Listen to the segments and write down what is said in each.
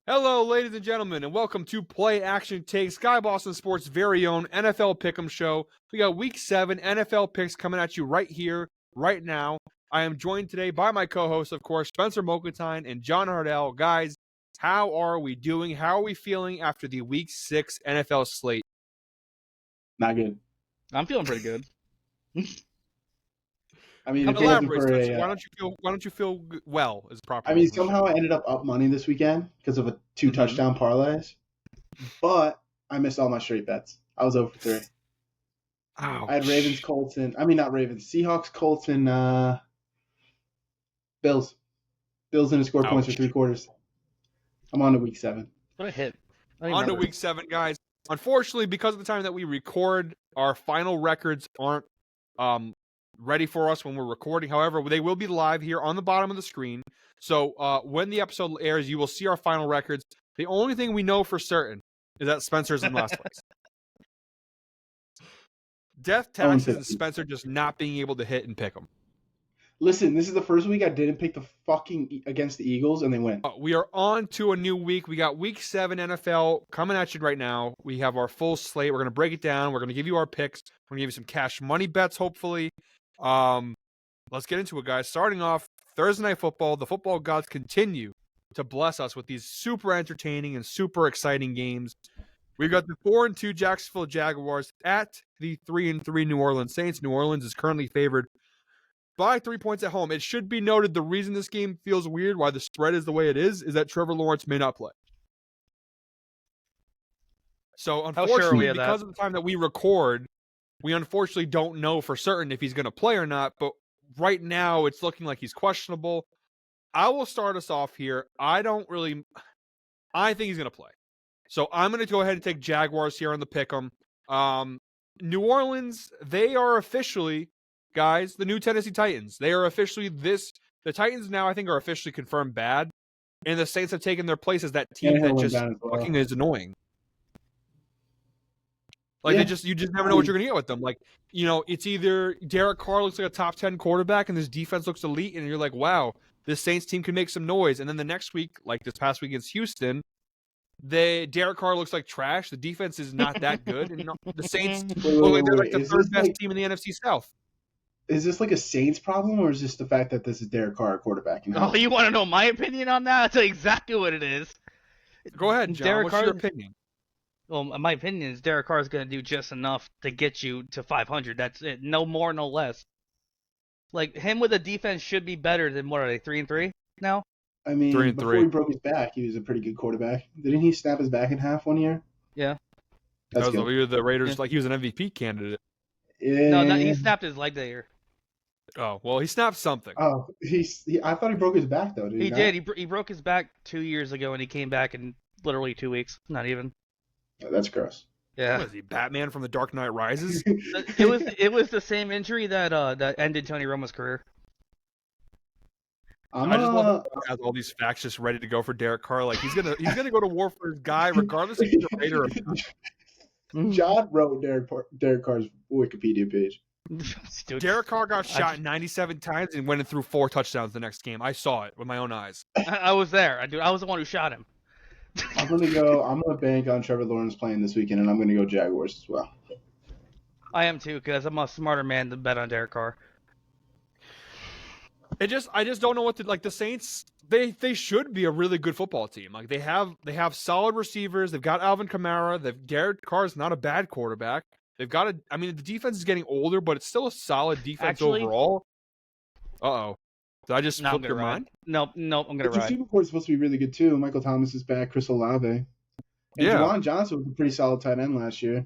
Hello, ladies and gentlemen, and welcome to Play Action Take, Sky Boston Sports' very own NFL Pick'em show. We got Week 7 NFL picks coming at you right here, right now. I am joined today by my co-hosts, of course, Spencer Molkenthin and John Hardell. Guys, how are we doing? How are we feeling after the Week 6 NFL slate? Not good. I'm feeling pretty good. I mean, Elaborate, Spencer. Why don't you feel well? Is proper. I mean, somehow I ended up money this weekend because of two touchdown parlays, but I missed all my straight bets. I was 0 for 3. Ouch. I had Ravens, Colts, and not Ravens, Seahawks, Colts, and Bills. Bills didn't score points for 3 quarters. I'm on to Week 7. What a hit! On to Week 7, guys. Unfortunately, because of the time that we record, our final records aren't ready for us when we're recording. However, they will be live here on the bottom of the screen. So when the episode airs, you will see our final records. The only thing we know for certain is that Spencer's in last place. Death, taxes, and Spencer just not being able to hit and pick them. Listen, this is the first week I didn't pick the fucking against the Eagles, and they win. We are on to a new week. We got Week 7 NFL coming at you right now. We have our full slate. We're going to break it down. We're going to give you our picks. We're going to give you some cash money bets, hopefully. Let's get into it, guys. Starting off, Thursday Night Football. The football gods continue to bless us with these super entertaining and super exciting games. We've got the 4-2 Jacksonville Jaguars at the 3-3 New Orleans Saints. New Orleans is currently favored by 3 points at home. It should be noted the reason this game feels weird, why the spread is the way it is that Trevor Lawrence may not play. So, unfortunately, because of the time that we record, we unfortunately don't know for certain if he's going to play or not. But right now, it's looking like he's questionable. I will start us off here. I think he's going to play. So, I'm going to go ahead and take Jaguars here on the pick'em. New Orleans, they are officially, guys, the new Tennessee Titans. They are officially the Titans now, I think, are officially confirmed bad. And the Saints have taken their place as that team that just fucking is annoying. Like, you just never know what you're going to get with them. Like, it's either Derek Carr looks like a top 10 quarterback and this defense looks elite, and you're like, wow, this Saints team can make some noise. And then the next week, like this past week against Houston, Derek Carr looks like trash. The defense is not that good. And the Saints look like they're like the third best team in the NFC South. Is this like a Saints problem, or is this the fact that this is Derek Carr quarterback? Oh, you want to know my opinion on that? That's exactly what it is. Go ahead, John. What's your opinion? Well, my opinion is Derek Carr is going to do just enough to get you to 500. That's it. No more, no less. Like, him with a defense should be better than, what are they, 3-3 now? I mean, before he broke his back, he was a pretty good quarterback. Didn't he snap his back in half one year? Yeah. That's good. The Raiders, like he was an MVP candidate. Yeah. No, he snapped his leg that year. Oh, well, he snapped something. Oh, I thought he broke his back, though. He did. He broke his back 2 years ago, and he came back in literally 2 weeks. Not even. Oh, that's gross. Yeah. What is he, Batman from The Dark Knight Rises? It was the same injury that ended Tony Romo's career. I just love that he has all these facts just ready to go for Derek Carr. Like he's gonna go to war for his guy, regardless if he's a Raider or not. John wrote Derek Carr's Wikipedia page. Derek Carr got shot 97 times and went and threw 4 touchdowns the next game. I saw it with my own eyes. I was there. I was the one who shot him. I'm gonna bank on Trevor Lawrence playing this weekend, and I'm gonna go Jaguars as well. I am too, because I'm a smarter man than bet on Derek Carr. I just don't know what to like. The Saints, they should be a really good football team. Like they have solid receivers. They've got Alvin Kamara. Derek Carr's not a bad quarterback. They've got the defense is getting older, but it's still a solid defense overall. Uh-oh. Did I just flip your mind? No, I'm going to ride. The Super Bowl is supposed to be really good, too. Michael Thomas is back. Chris Olave. And Juwan Johnson was a pretty solid tight end last year.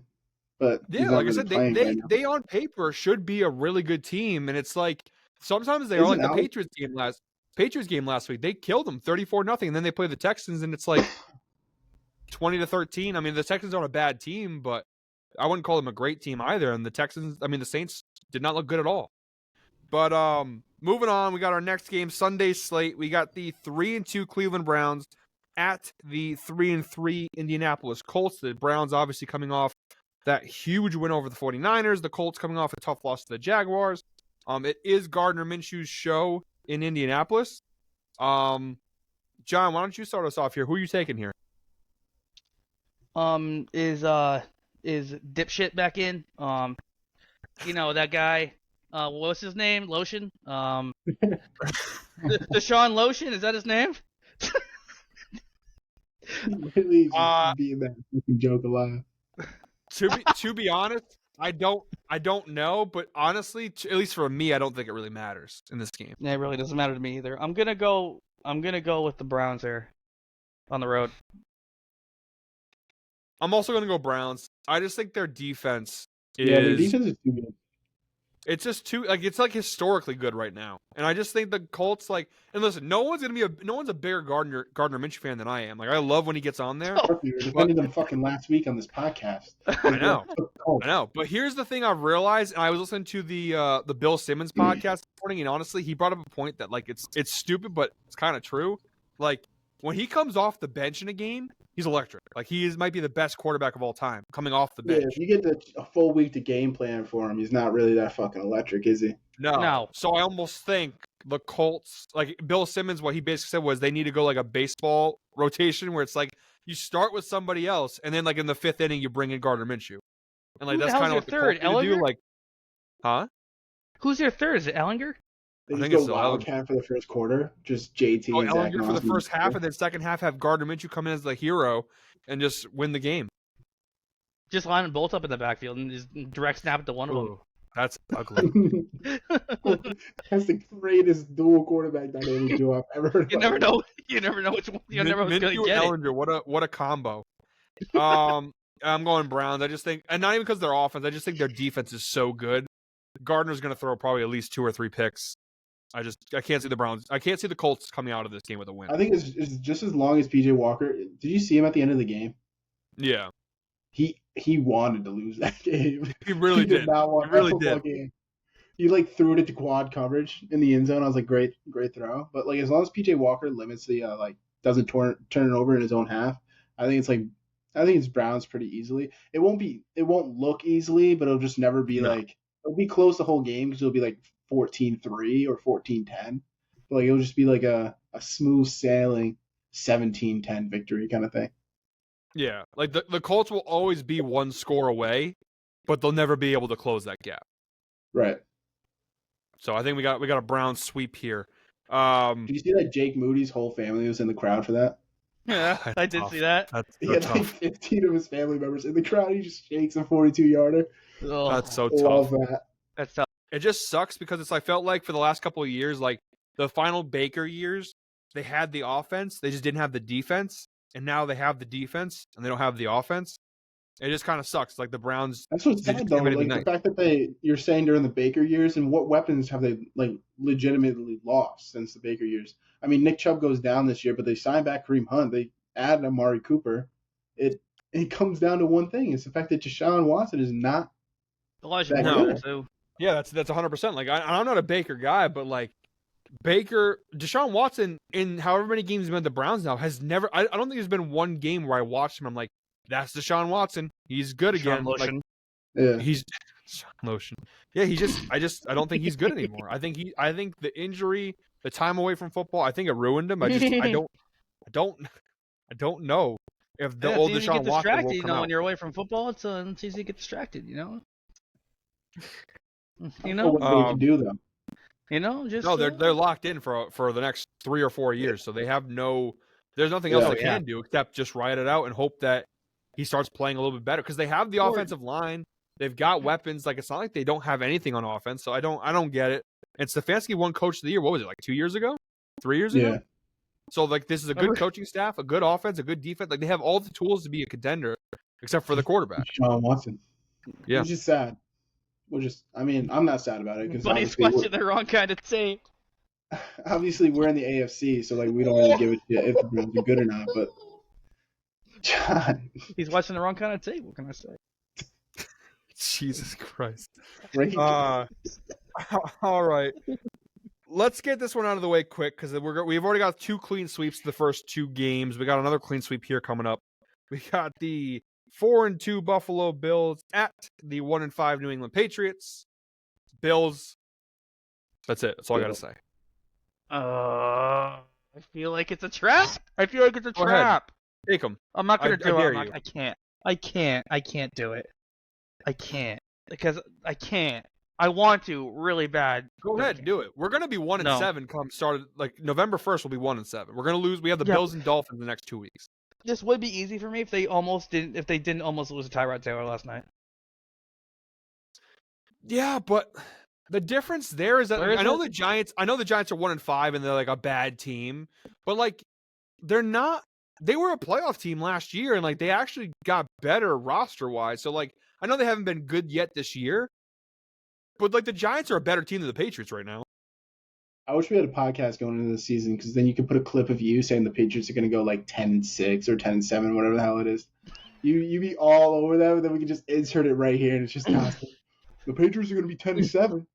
But yeah, like I said, they on paper should be a really good team. And it's like, sometimes they are like the Patriots game last week. They killed them 34-0. And then they play the Texans, and it's like 20-13. I mean, the Texans aren't a bad team, but I wouldn't call them a great team either. And the Saints did not look good at all. But moving on, we got our next game, Sunday slate. We got the 3-2 Cleveland Browns at the 3-3 Indianapolis Colts. The Browns obviously coming off that huge win over the 49ers. The Colts coming off a tough loss to the Jaguars. It is Gardner Minshew's show in Indianapolis. John, John, why don't you start us off here? Who are you taking here? Is dipshit back in? That guy. What's his name? Lotion. Deshaun Lotion. Is that his name? Really just being that fucking joke alive. To be honest, I don't know, but honestly, at least for me, I don't think it really matters in this game. Yeah, it really doesn't matter to me either. I'm gonna go with the Browns here on the road. I'm also gonna go Browns. I just think their defense Yeah, their is defense is too good. it's just too it's historically good right now. And I just think the Colts and listen, no one's a bigger Gardner Minshew fan than I am. Like I love when he gets on there. We were defending them fucking last week on this podcast. I know. But here's the thing I've realized, and I was listening to the Bill Simmons podcast this morning, and honestly, he brought up a point that it's stupid, but it's kind of true. Like when he comes off the bench in a game, he's electric. Like he might be the best quarterback of all time coming off the bench. Yeah, if you get a full week to game plan for him, he's not really that fucking electric, is he? No. So I almost think the Colts, like Bill Simmons, what he basically said was they need to go like a baseball rotation where it's like you start with somebody else, and then like in the 5th inning you bring in Gardner Minshew, and like that's kind of what the Colts need to do. Like, huh? Who's your third? Is it Ellinger? They just go Wildcat for the first quarter, just JT and Zach Ellinger for the first half, and then second half have Gardner Minshew come in as the hero and just win the game. Just line them both up in the backfield and just direct snap it to one of them. That's ugly. That's the greatest dual quarterback dynamic duo I've ever heard. You never know which one. You never know who's going to get Ellinger, it. What a combo. I'm going Browns. I just think, and not even because their offense, I just think their defense is so good. Gardner's going to throw probably at least 2 or 3 picks. I can't see the Browns. I can't see the Colts coming out of this game with a win. I think it's just as long as PJ Walker. Did you see him at the end of the game? Yeah. He wanted to lose that game. He really did. Not want that football game. He threw it into quad coverage in the end zone. I was like, great throw. But as long as PJ Walker limits the doesn't turn it over in his own half, I think it's Browns pretty easily. It won't look easily, but it'll just never be it'll be close the whole game because it'll be 14-3 or 14-10. But it'll just be a smooth sailing 17-10 victory kind of thing. Yeah, the Colts will always be 1 score away, but they'll never be able to close that gap. Right. So I think we got a Browns sweep here. Did you see that Jake Moody's whole family was in the crowd for that? Yeah, I did see that. He had 15 of his family members in the crowd. He just shakes a 42-yarder. Oh, that's so tough. Love that. That's tough. It just sucks because I felt like for the last couple of years, the final Baker years, they had the offense, they just didn't have the defense, and now they have the defense and they don't have the offense. It just kind of sucks. Like the Browns. That's what's sad though. The fact that you're saying during the Baker years, and what weapons have they legitimately lost since the Baker years? I mean, Nick Chubb goes down this year, but they signed back Kareem Hunt. They add Amari Cooper. It comes down to one thing: it's the fact that Deshaun Watson is not. Elijah Moore, too. Yeah, that's 100%. I'm not a Baker guy, but Deshaun Watson in however many games he's been at the Browns now has never. I don't think there's been one game where I watched him. I'm like, that's Deshaun Watson. He's good again. He's lotion. Yeah, I don't think he's good anymore. I think the injury, the time away from football, I think it ruined him. I don't know if the old Deshaun Watson will come out. When you're away from football, it's easy to get distracted. What they can do though. They're locked in for the next 3 or 4 years, so they have there's nothing else they can do except just ride it out and hope that he starts playing a little bit better because they have the offensive line, they've got weapons. It's not like they don't have anything on offense, so I don't get it. And Stefanski won Coach of the Year. What was it, 2 years ago, 3 years ago? Yeah. So this is a good coaching staff, a good offense, a good defense. They have all the tools to be a contender, except for the quarterback. Deshaun Watson. Yeah, which is sad. I'm not sad about it because he's watching the wrong kind of tape. Obviously, we're in the AFC, so we don't really give a shit if the Browns are good or not. But John, he's watching the wrong kind of tape. What can I say? Jesus Christ! Right. All right, let's get this one out of the way quick because we've already got 2 clean sweeps the first 2 games. We got another clean sweep here coming up. We got the 4-2 Buffalo Bills at the 1-5 New England Patriots. Bills. That's it. That's all I got to say. I feel like it's a trap. I feel like it's a Go ahead. trap. Take them. I'm not gonna I do dare it. you. I can't. I can't do it. I can't because I can't. I want to really bad. Go but I ahead, can't. do it. We're gonna be 1-7 come started like November 1st. We'll be 1-7. We're gonna lose. We have the Yeah. Bills and Dolphins the next 2 weeks. This would be easy for me if they didn't almost lose to Tyrod Taylor last night. Yeah, but the difference there is that Where is I know it? the Giants. I know the Giants are 1-5 and they're like a bad team, but like they're not. They were a playoff team last year and like they actually got better roster wise. So like I know they haven't been good yet this year, but like the Giants are a better team than the Patriots right now. I wish we had a podcast going into the season because then you could put a clip of you saying the Patriots are going to go like 10-6 or 10-7, whatever the hell it is. You be all over that, and then we can just insert it right here, and it's just constant. The Patriots are going to be 10-7.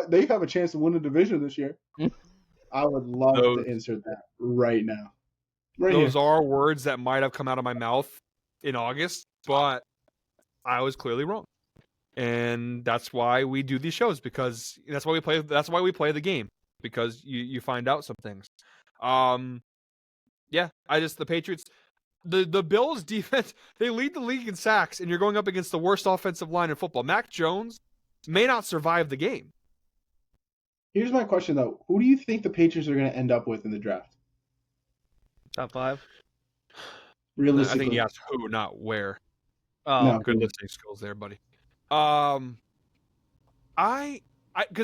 They have a chance to win the division this year. I would love to insert that right now. Those are words that might have come out of my mouth in August, but I was clearly wrong. And that's why we do these shows, because that's why we play the game, because you find out some things. Yeah, the Patriots, the Bills defense, they lead the league in sacks, and you're going up against the worst offensive line in football. Mac Jones may not survive the game. Here's my question though: who do you think the Patriots are going to end up with in the draft? Top 5. Realistically, I think he asked who, not where. Oh, No. Good listening skills there, buddy. Because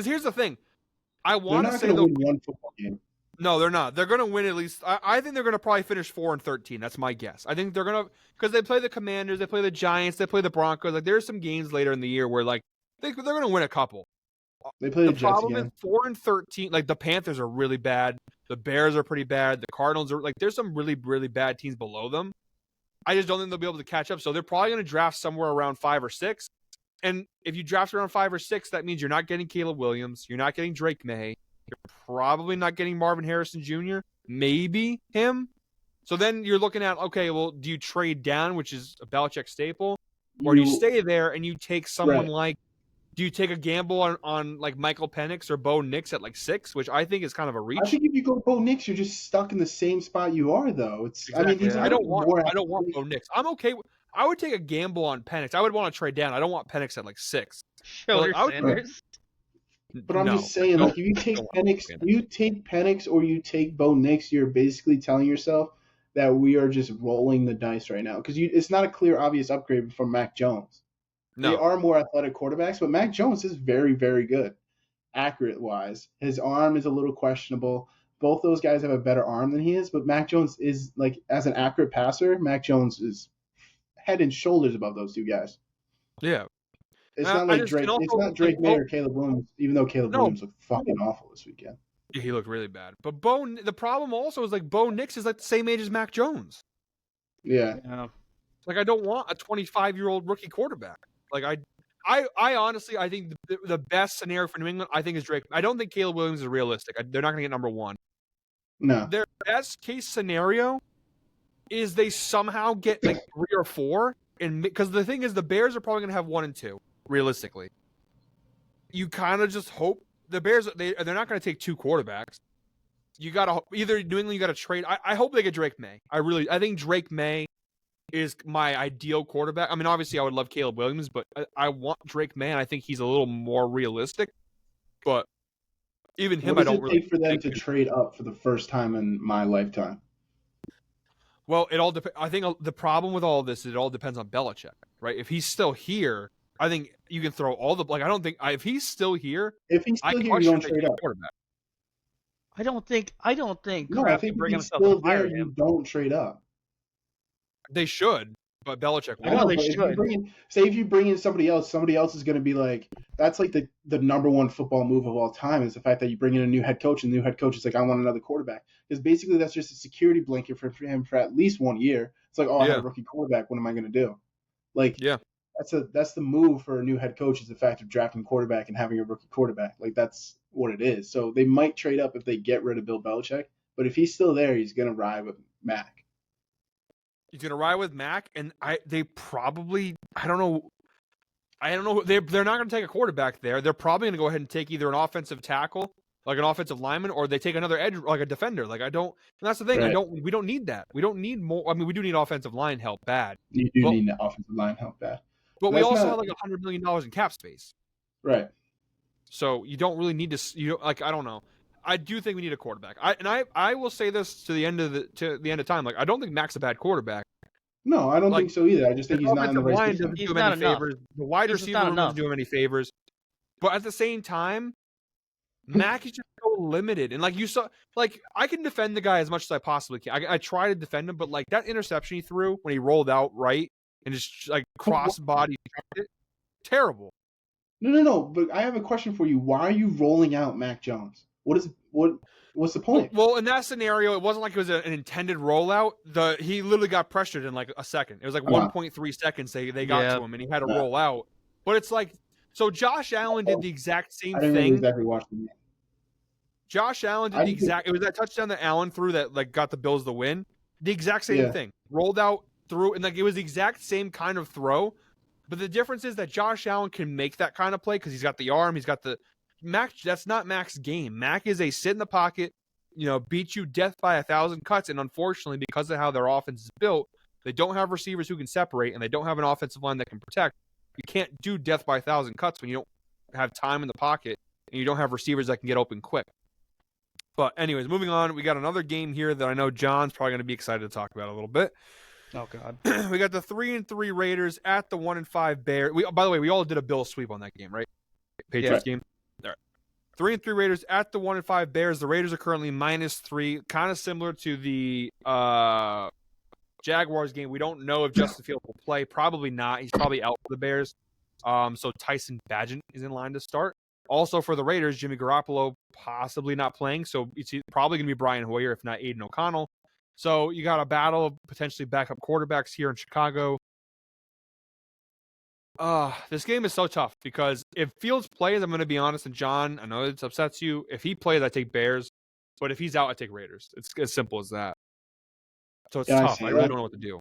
here's the thing, I want to say they're not going to win one football game. No, they're not. They're going to win at least. I think they're going to probably finish 4-13. That's my guess. I think they're going to, because they play the Commanders, they play the Giants, they play the Broncos. Like there's some games later in the year where like they're going to win a couple. They play the Jets problem again. Is 4-13. Like the Panthers are really bad. The Bears are pretty bad. The Cardinals are like, there's some really, really bad teams below them. I just don't think they'll be able to catch up. So they're probably going to draft somewhere around 5 or 6. And if you draft around 5 or 6, that means you're not getting Caleb Williams. You're not getting Drake May. You're probably not getting Marvin Harrison Jr. Maybe him. So then you're looking at, okay, well, do you trade down, which is a Belichick staple? Or do you stay there and you take someone like, do you take a gamble on like Michael Penix or Bo Nix at like 6, which I think is kind of a reach? I think if you go Bo Nix, you're just stuck in the same spot you are, though. It's exactly. I don't want Bo Nix. I'm okay. I would take a gamble on Penix. I would want to trade down. I don't want Penix at like 6. Sanders. But I'm just saying, like, if you take Penix, or you take Bo Nix, you're basically telling yourself that we are just rolling the dice right now, because it's not a clear, obvious upgrade from Mac Jones. No. They are more athletic quarterbacks, but Mac Jones is very, very good, accurate-wise. His arm is a little questionable. Both those guys have a better arm than he is, but Mac Jones is, like, as an accurate passer, Mac Jones is head and shoulders above those two guys. Yeah. It's not like Drake. It's not Drake May or Caleb Williams, even though Caleb Williams looked fucking awful this weekend. Yeah, he looked really bad. But the problem also is like Bo Nix is like the same age as Mac Jones. Yeah. Like I don't want a 25-year-old rookie quarterback. Like I honestly I think the best scenario for New England I think is Drake. I don't think Caleb Williams is realistic. They're not going to get number 1. No. Their best case scenario is they somehow get like 3 or 4, and because the thing is the Bears are probably going to have 1 and 2 realistically. You kind of just hope the Bears they're not going to take 2 quarterbacks. You got to either New England you got to trade. I hope they get Drake May. I think Drake May is my ideal quarterback. I mean, obviously I would love Caleb Williams, but I want Drake May, and I think he's a little more realistic. But even him, I don't really take for them to trade up for the first time in my lifetime. Well, it all depends. I think the problem with all of this is it all depends on Belichick, right? If he's still here, I think you can throw all the like. I don't think if he's still here, you don't trade up. Quarterback. I don't think. No, I think if he's still there, you don't trade up. They should, but Belichick. I know they should. If you bring in somebody else is going to be like, that's like the number 1 football move of all time is the fact that you bring in a new head coach, and the new head coach is like, I want another quarterback. Because basically that's just a security blanket for him for at least 1 year. It's like, I have a rookie quarterback. What am I going to do? Like, that's the move for a new head coach is the fact of drafting quarterback and having a rookie quarterback. Like, that's what it is. So they might trade up if they get rid of Bill Belichick. But if he's still there, he's going to ride with Mac. He's gonna ride with Mac, and they probably I don't know they're not gonna take a quarterback there. They're probably gonna go ahead and take either an offensive tackle like an offensive lineman, or they take another edge, like a defender. Like I don't. And that's the thing. Right. We don't need that. We don't need more. I mean, we do need offensive line help bad, You do but, need the offensive line help bad. but we That's also not- have like $100 million in cap space. Right. So you don't really need to. You know, like I don't know. I do think we need a quarterback. I will say this to the end of time. Like I don't think Mac's a bad quarterback. No, I don't Like, think so either. I just think The he's not in the offensive right line system. doesn't He's do him not any enough. favors. The wide He's just receiver not room doesn't enough. do him any favors. But at the same time, Mac is just so limited. And like you saw, like I can defend the guy as much as I possibly can. I try to defend him, but like that interception he threw when he rolled out right and just like cross body, terrible. No. But I have a question for you. Why are you rolling out Mac Jones? What's the point? Well, in that scenario, it wasn't like it was an intended rollout. He literally got pressured in like a second. It was like 1.3 seconds they got to him, and he had to roll out. But it's like, so Josh Allen did the exact same I didn't thing. exactly watch the game. Josh Allen did the exact. It was that touchdown that Allen threw that like got the Bills the win. The exact same thing. Rolled out, threw, and like it was the exact same kind of throw. But the difference is that Josh Allen can make that kind of play because he's got the arm, he's got the Mac. That's not Mac's game. Mac is a sit in the pocket, beat you death by 1,000 cuts. And unfortunately, because of how their offense is built, they don't have receivers who can separate, and they don't have an offensive line that can protect. You can't do death by 1,000 cuts when you don't have time in the pocket and you don't have receivers that can get open quick. But anyways, moving on, we got another game here that I know John's probably going to be excited to talk about a little bit. Oh God. We got the 3-3 Raiders at the 1-5 Bears. By the way, we all did a Bill sweep on that game, right? Patriots game. All right. 3-3 Raiders at the 1-5 Bears. The Raiders are currently -3, kind of similar to the Jaguars game. We don't know if Justin Fields will play. Probably not. He's probably out for the Bears. So Tyson Bagent is in line to start. Also for the Raiders, Jimmy Garoppolo possibly not playing. So it's probably going to be Brian Hoyer, if not Aiden O'Connell. So you got a battle of potentially backup quarterbacks here in Chicago. This game is so tough because if Fields plays, I'm going to be honest, and John, I know it upsets you. If he plays, I take Bears. But if he's out, I take Raiders. It's as simple as that. So it's tough. I really don't know what to do.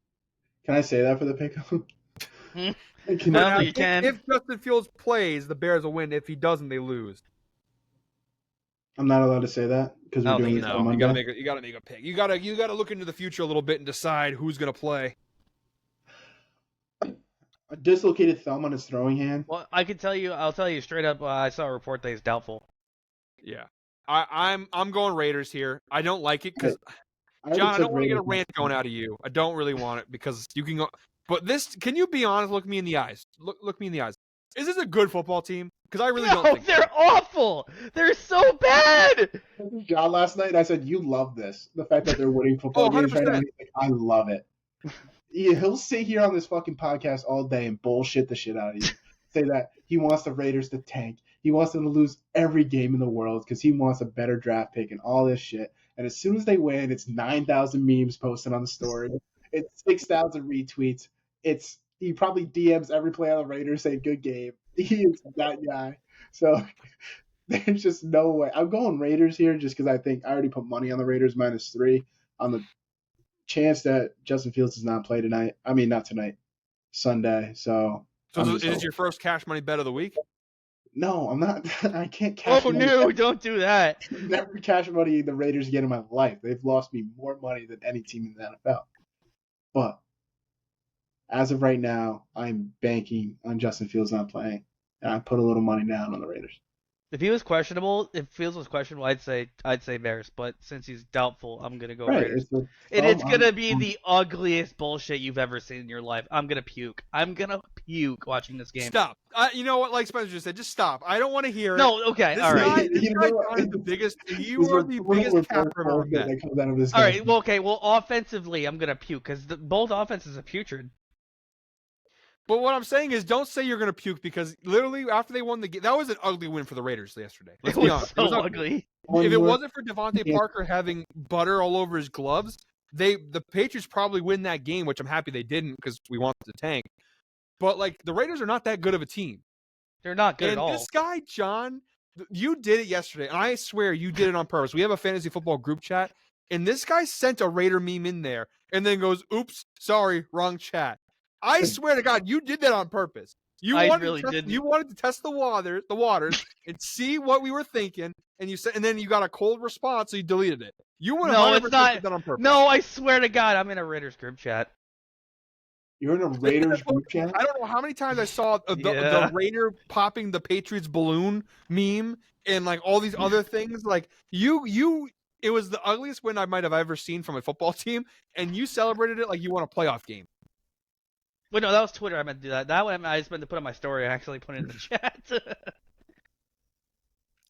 Can I say that for the pickup? I don't think you can. If Justin Fields plays, the Bears will win. If he doesn't, they lose. I'm not allowed to say that because we're doing this on Monday. You gotta make a pick. You gotta look into the future a little bit and decide who's gonna play. A dislocated thumb on his throwing hand. Well, I'll tell you straight up. I saw a report that he's doubtful. Yeah, I'm going Raiders here. I don't like it because John, I don't want to get a rant going out of you. I don't really want it because you can go. But can you be honest? Look me in the eyes. Look me in the eyes. Is this a good football team? Because I really don't think they're awful. They're so bad. John last night, I said, you love this. The fact that they're winning football games right now. He's like, I love it. He'll sit here on this fucking podcast all day and bullshit the shit out of you. Say that he wants the Raiders to tank. He wants them to lose every game in the world because he wants a better draft pick and all this shit. And as soon as they win, it's 9,000 memes posted on the story. It's 6,000 retweets. He probably DMs every play on the Raiders saying good game. He is that guy. So there's just no way. I'm going Raiders here just because I think I already put money on the Raiders -3 on the chance that Justin Fields does not play tonight. I mean, not tonight, Sunday. So is this your first cash money bet of the week? No, I'm not. I can't cash money. No, don't do that. Never cash money the Raiders get in my life. They've lost me more money than any team in the NFL. But as of right now, I'm banking on Justin Fields not playing, and I put a little money down on the Raiders. If Fields was questionable, I'd say Bears. But since he's doubtful, I'm gonna go Right, Raiders. It's gonna be the ugliest bullshit you've ever seen in your life. I'm gonna puke. Watching this game. Stop. You know what? Like Spencer just said, just stop. I don't want to hear it. No, okay, all right. This guy is the biggest. You are the biggest capper I've ever met. That comes out of this All game. right. Well, okay. Well, offensively, I'm gonna puke because both offenses are putrid. But what I'm saying is, don't say you're going to puke because literally after they won the game, that was an ugly win for the Raiders yesterday. Let's be honest. It was ugly. If it wasn't for Devontae Parker having butter all over his gloves, the Patriots probably win that game, which I'm happy they didn't because we wanted to tank. But like the Raiders are not that good of a team. They're not good at all. And this guy, John, you did it yesterday, and I swear you did it on purpose. We have a fantasy football group chat, and this guy sent a Raider meme in there and then goes, "Oops, sorry, wrong chat." I swear to God, you did that on purpose. You I wanted really to test, didn't. You wanted to test the waters, and see what we were thinking, and you said, and then you got a cold response, so you deleted it. You 100% No, it's not. did that on purpose. No, I swear to God, I'm in a Raiders group chat. You're in a Raiders group chat? I don't know how many times I saw the Yeah. Raider popping the Patriots balloon meme and like all these other things. Like it was the ugliest win I might have ever seen from a football team, and you celebrated it like you won a playoff game. Wait, no, that was Twitter. I meant to do that. That one I just meant to put on my story. I actually put it in the chat.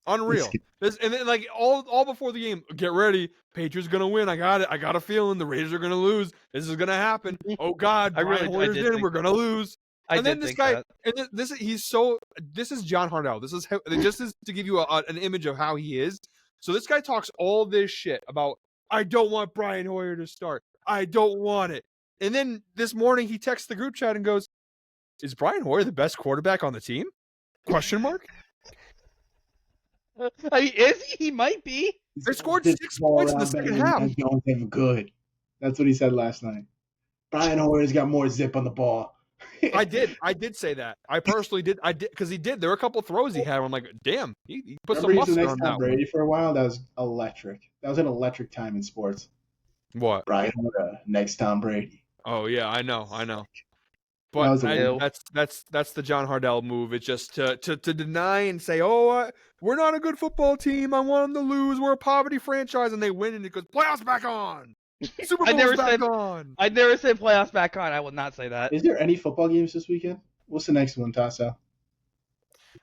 Unreal. And then like all before the game, get ready. Patriots gonna win. I got it. I got a feeling the Raiders are gonna lose. This is gonna happen. Oh God, I Brian Hoyer's did in. think We're gonna lose. And then did this think guy, that. and this is John Hardell. This is just to give you an image of how he is. So this guy talks all this shit about I don't want Brian Hoyer to start. I don't want it. And then this morning he texts the group chat and goes, "Is Brian Hoyer the best quarterback on the team?" Question mark. I mean, is he? He might be. They scored 6 points in the second half. I don't think good. That's what he said last night. Brian Hoyer's got more zip on the ball. I did say that. I personally did. I did because he did. There were a couple throws he had. Where I'm like, damn, he put some Remember, he's the muscle next on Tom that Brady for a while. That was electric. That was an electric time in sports. What? Brian Hoyer, next Tom Brady. Oh yeah, I know. That But was a that's the John Hardell move. It's just to deny and say, oh, we're not a good football team. I want them to lose. We're a poverty franchise, and they win, and it goes playoffs back on. Super Bowl's back on. I never said playoffs back on. I will not say that. Is there any football games this weekend? What's the next one, Tasso?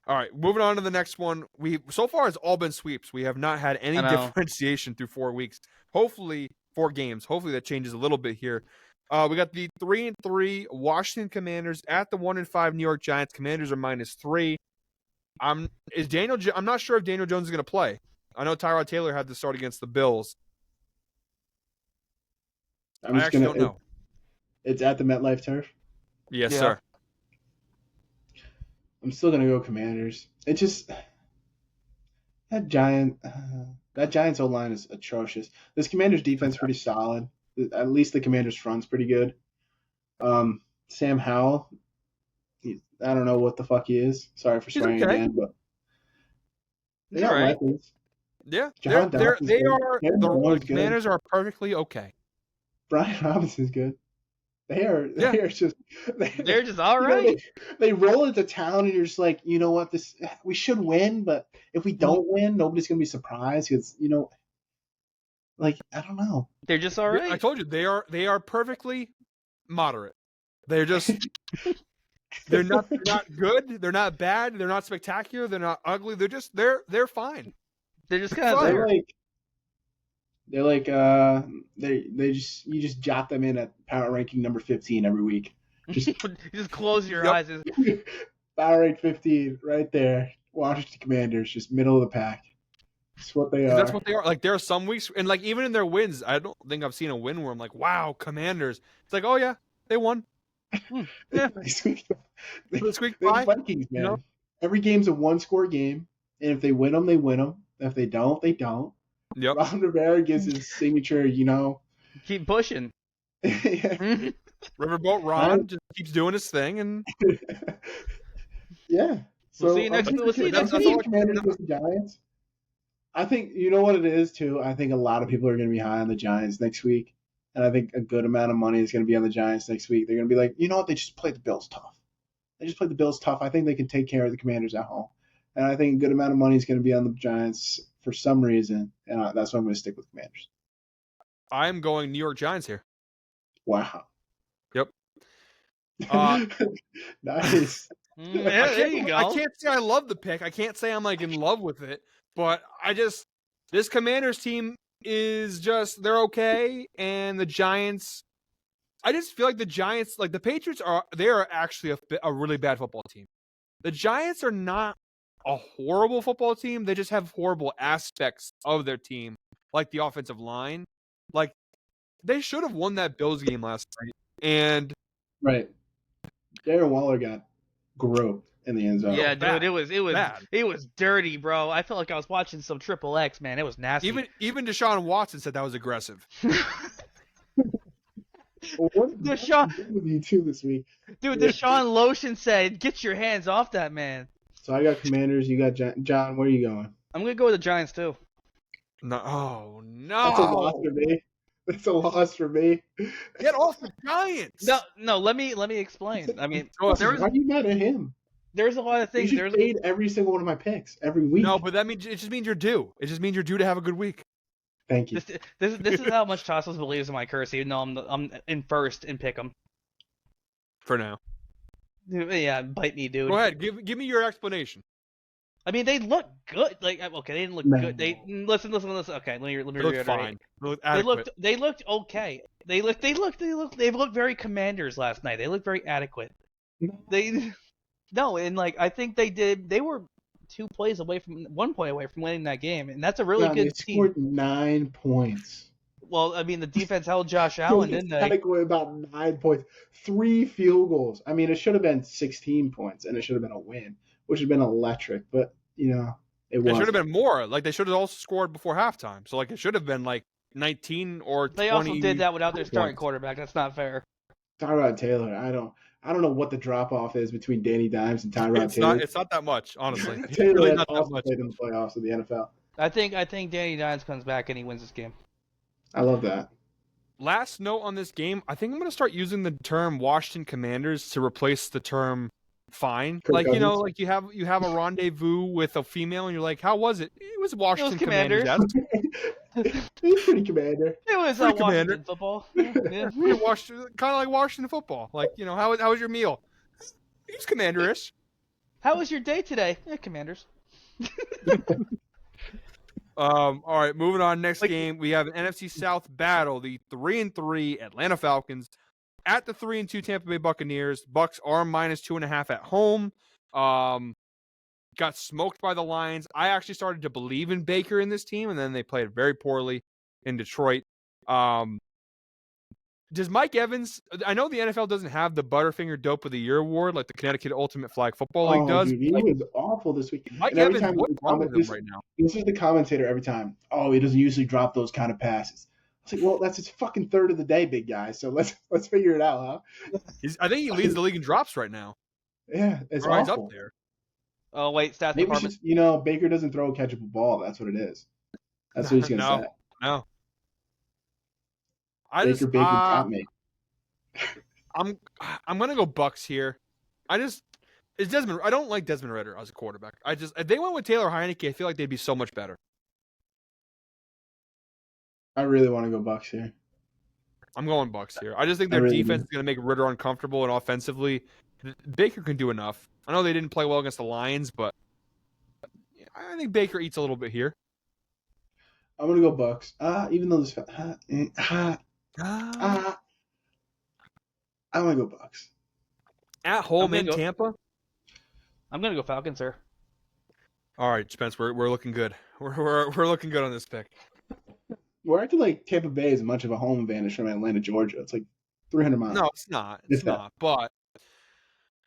All right, moving on to the next one. So far it's all been sweeps. We have not had any I know. differentiation through 4 weeks. Hopefully 4 games. Hopefully that changes a little bit here. We got the 3-3 Washington Commanders at the 1-5 New York Giants. Commanders are -3. I'm not sure if Daniel Jones is going to play. I know Tyrod Taylor had to start against the Bills. I actually don't know. It's at the MetLife turf. Yes, Yeah. sir. I'm still gonna go Commanders. It just that Giants O-line is atrocious. This Commanders defense is pretty solid. At least the Commanders front's pretty good. Sam Howell, I don't know what the fuck he is. Sorry for He's swearing okay. again, but they He's got alright. weapons. Yeah, John the Dawson's good. the Commanders are perfectly okay. Brian Robinson's good. They're just They're just all right. They roll into town, and you're just like, you know what, we should win, but if we don't win, nobody's gonna be surprised because like I don't know. They're just all right. I told you they are perfectly moderate. They're just they're not good. They're not bad. They're not spectacular. They're not ugly. They're fine. They're just kind of Fine. there. They just jot them in at power ranking number 15 every week. You just close your Yep. eyes. Power rank 15 right there. Washington Commanders, just middle of the pack. That's what they are. That's what they are. Like there are some weeks, and like even in their wins, I don't think I've seen a win where I'm like, wow, Commanders. It's like, oh yeah, they won. Yeah, They squeaked squeak They're by. the Vikings, man. you know? Every game's a one-score game, and if they win them, they win them. If they don't, they don't. Yep. Ron Rivera gives his signature, Keep pushing. yeah. Riverboat Ron just keeps doing his thing, and Yeah. So We'll see you next- we'll see you next I think week. Commanders versus the Giants. I think you know what it is too. I think a lot of people are going to be high on the Giants next week, and I think a good amount of money is going to be on the Giants next week. They're going to be like, you know what? They just played the Bills tough. I think they can take care of the Commanders at home, and I think a good amount of money is going to be on the Giants for some reason, and that's why I'm going to stick with Commanders. I'm going New York Giants here. Wow. Yep. Nice. Yeah, there you go. I can't say I love the pick. I can't say I'm like in love with it, but this Commanders team is just they're okay, and the Giants. I just feel like the Giants, like the Patriots, they are actually a really bad football team. The Giants are not a horrible football team. They just have horrible aspects of their team, like the offensive line. Like they should have won that Bills game last night, and Right. Darren Waller got groped in the end zone. Yeah, dude, bad. it was dirty, bro. I felt like I was watching some Triple X, man. It was nasty. even Deshaun Watson said that was aggressive. What Deshaun, with you two this week? dude, Deshaun Lotion said, "Get your hands off that man." So I got Commanders. You got John. Where are you going? I'm gonna go with the Giants too. No, oh That's a loss no! for me. That's a loss for me. Get off the Giants! No. Let me explain. I mean, Oh, there's Why are you mad at him? a lot of You things. should fade every single one of my picks every week. No, but that means it just means you're due. It just means you're due to have a good week. Thank you. This is how much Tasos believes in my curse, even though I'm in first in pick'em. For now. Yeah, bite me, dude. Go ahead. Give me your explanation. I mean, they look good. Like, okay, they didn't look No. good. Listen. Okay, let me They look reiterate. fine. They looked okay. They looked very Commanders last night. They looked very adequate. And like I think they were 1 point away from winning that game, and that's a really They good scored team. 9 points. Well, I mean, the defense held Josh Allen, didn't they? Adequate about 9 points. 3 field goals. I mean, it should have been 16 points, and it should have been a win, which would have been electric. But it It should wasn't. have been more. Like they should have also scored before halftime. So like it should have been like 19 or 20. They also did that without their starting points. quarterback. That's not fair. Tyrod Taylor. I don't know what the drop off is between Danny Dimes and Tyrod Taylor. It's not that much, honestly. It's Taylor really has not that also much. played in the playoffs of the NFL. I think Danny Dimes comes back and he wins this game. I love that. Last note on this game, I think I'm going to start using the term Washington Commanders to replace the term fine. Kirk Like, Cousins. like you have a rendezvous with a female and you're like, how was it? It was Washington Commanders. He's pretty Commander. It was Pretty Washington football. Yeah. Kind of like Washington football. Like, how was your meal? It was Commander-ish. How was your day today? Commanders. All right, moving on. Next game, we have an NFC South battle. The 3-3 Atlanta Falcons at the 3-2 Tampa Bay Buccaneers. Bucks are -2.5 at home. Got smoked by the Lions. I actually started to believe in Baker in this team, and then they played very poorly in Detroit. Does Mike Evans? I know the NFL doesn't have the Butterfinger Dope of the Year award like the Connecticut Ultimate Flag Football League does. Dude, he was awful this week. Mike And every Evans, time what's we wrong with comment- him right now? This is the commentator every time. Oh, he doesn't usually drop those kind of passes. I was like, well, that's his fucking third of the day, big guy. So let's figure it out, huh? I think he leads the league in drops right now. Yeah, it's Ryan's awful. up there. Oh wait, stats Maybe department. Baker doesn't throw a catchable ball. That's what it is. That's what he's gonna say. No. Baker got me. I'm gonna go Bucks here. It's Desmond. I don't like Desmond Ridder as a quarterback. If they went with Taylor Heineke, I feel like they'd be so much better. I really want to go Bucks here. I'm going Bucks here. I just think their defense is gonna make Ridder uncomfortable, and offensively, Baker can do enough. I know they didn't play well against the Lions, but I think Baker eats a little bit here. I'm gonna go Bucks. Even though this, I'm gonna go Bucks. At home in go- Tampa. I'm gonna go Falcons, sir. All right, Spence, we're looking good. We're looking good on this pick. We're acting like Tampa Bay is much of a home advantage from Atlanta, Georgia. It's like 300 miles. No, it's not. It's not. But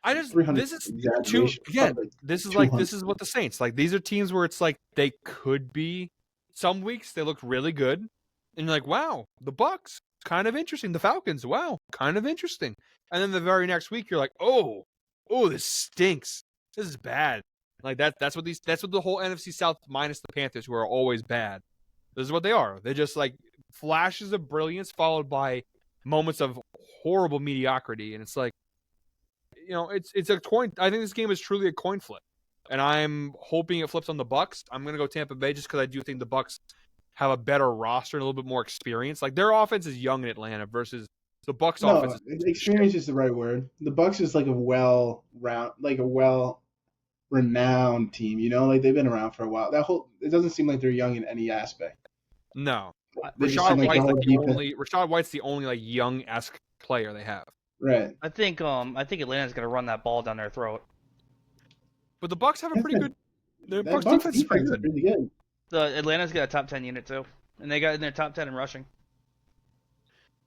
this is exaggeration. again. Like This is 200. this is what the Saints like. These are teams where it's like they could be. Some weeks they look really good, and you're like, wow, the Bucks kind of interesting. The Falcons, wow, kind of interesting. And then the very next week you're like, oh, this stinks. This is bad. Like that's what the whole NFC South minus the Panthers, who are always bad. This is what they are. They're just like flashes of brilliance followed by moments of horrible mediocrity, and it's like, it's a coin. I think this game is truly a coin flip, and I'm hoping it flips on the Bucks. I'm gonna go Tampa Bay just because I do think the Bucks have a better roster and a little bit more experience. Like their offense is young in Atlanta versus the Bucks' offense. Experience is the right word. The Bucks is like a well-renowned team. Like they've been around for a while. It doesn't seem like they're young in any aspect. No, They just Rashad seem like White's the whole Rashad White's the only like young-esque player they have. Right. I think Atlanta's gonna run that ball down their throat. But the Bucks have a pretty good. The That Bucks Bucks defense is pretty is good. pretty good. The Atlanta's got a top 10 unit too, and they got in their top 10 in rushing.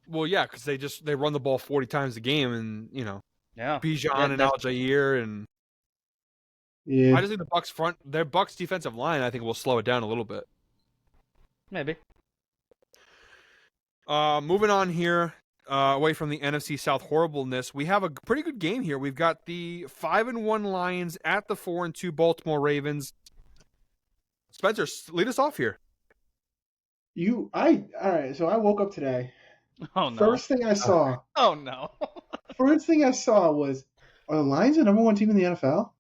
Well, yeah, because they run the ball 40 times a game, and Yeah. Bijan and Aljair, and Yeah. I just think their Bucks defensive line, I think will slow it down a little bit. Maybe. Moving on here, away from the NFC South horribleness, we have a pretty good game here. We've got the 5-1 Lions at the 4-2 Baltimore Ravens. Spencer, lead us off here. All right. So I woke up today. Oh no. First thing I saw. Oh no. First thing I saw was, are the Lions the number one team in the NFL?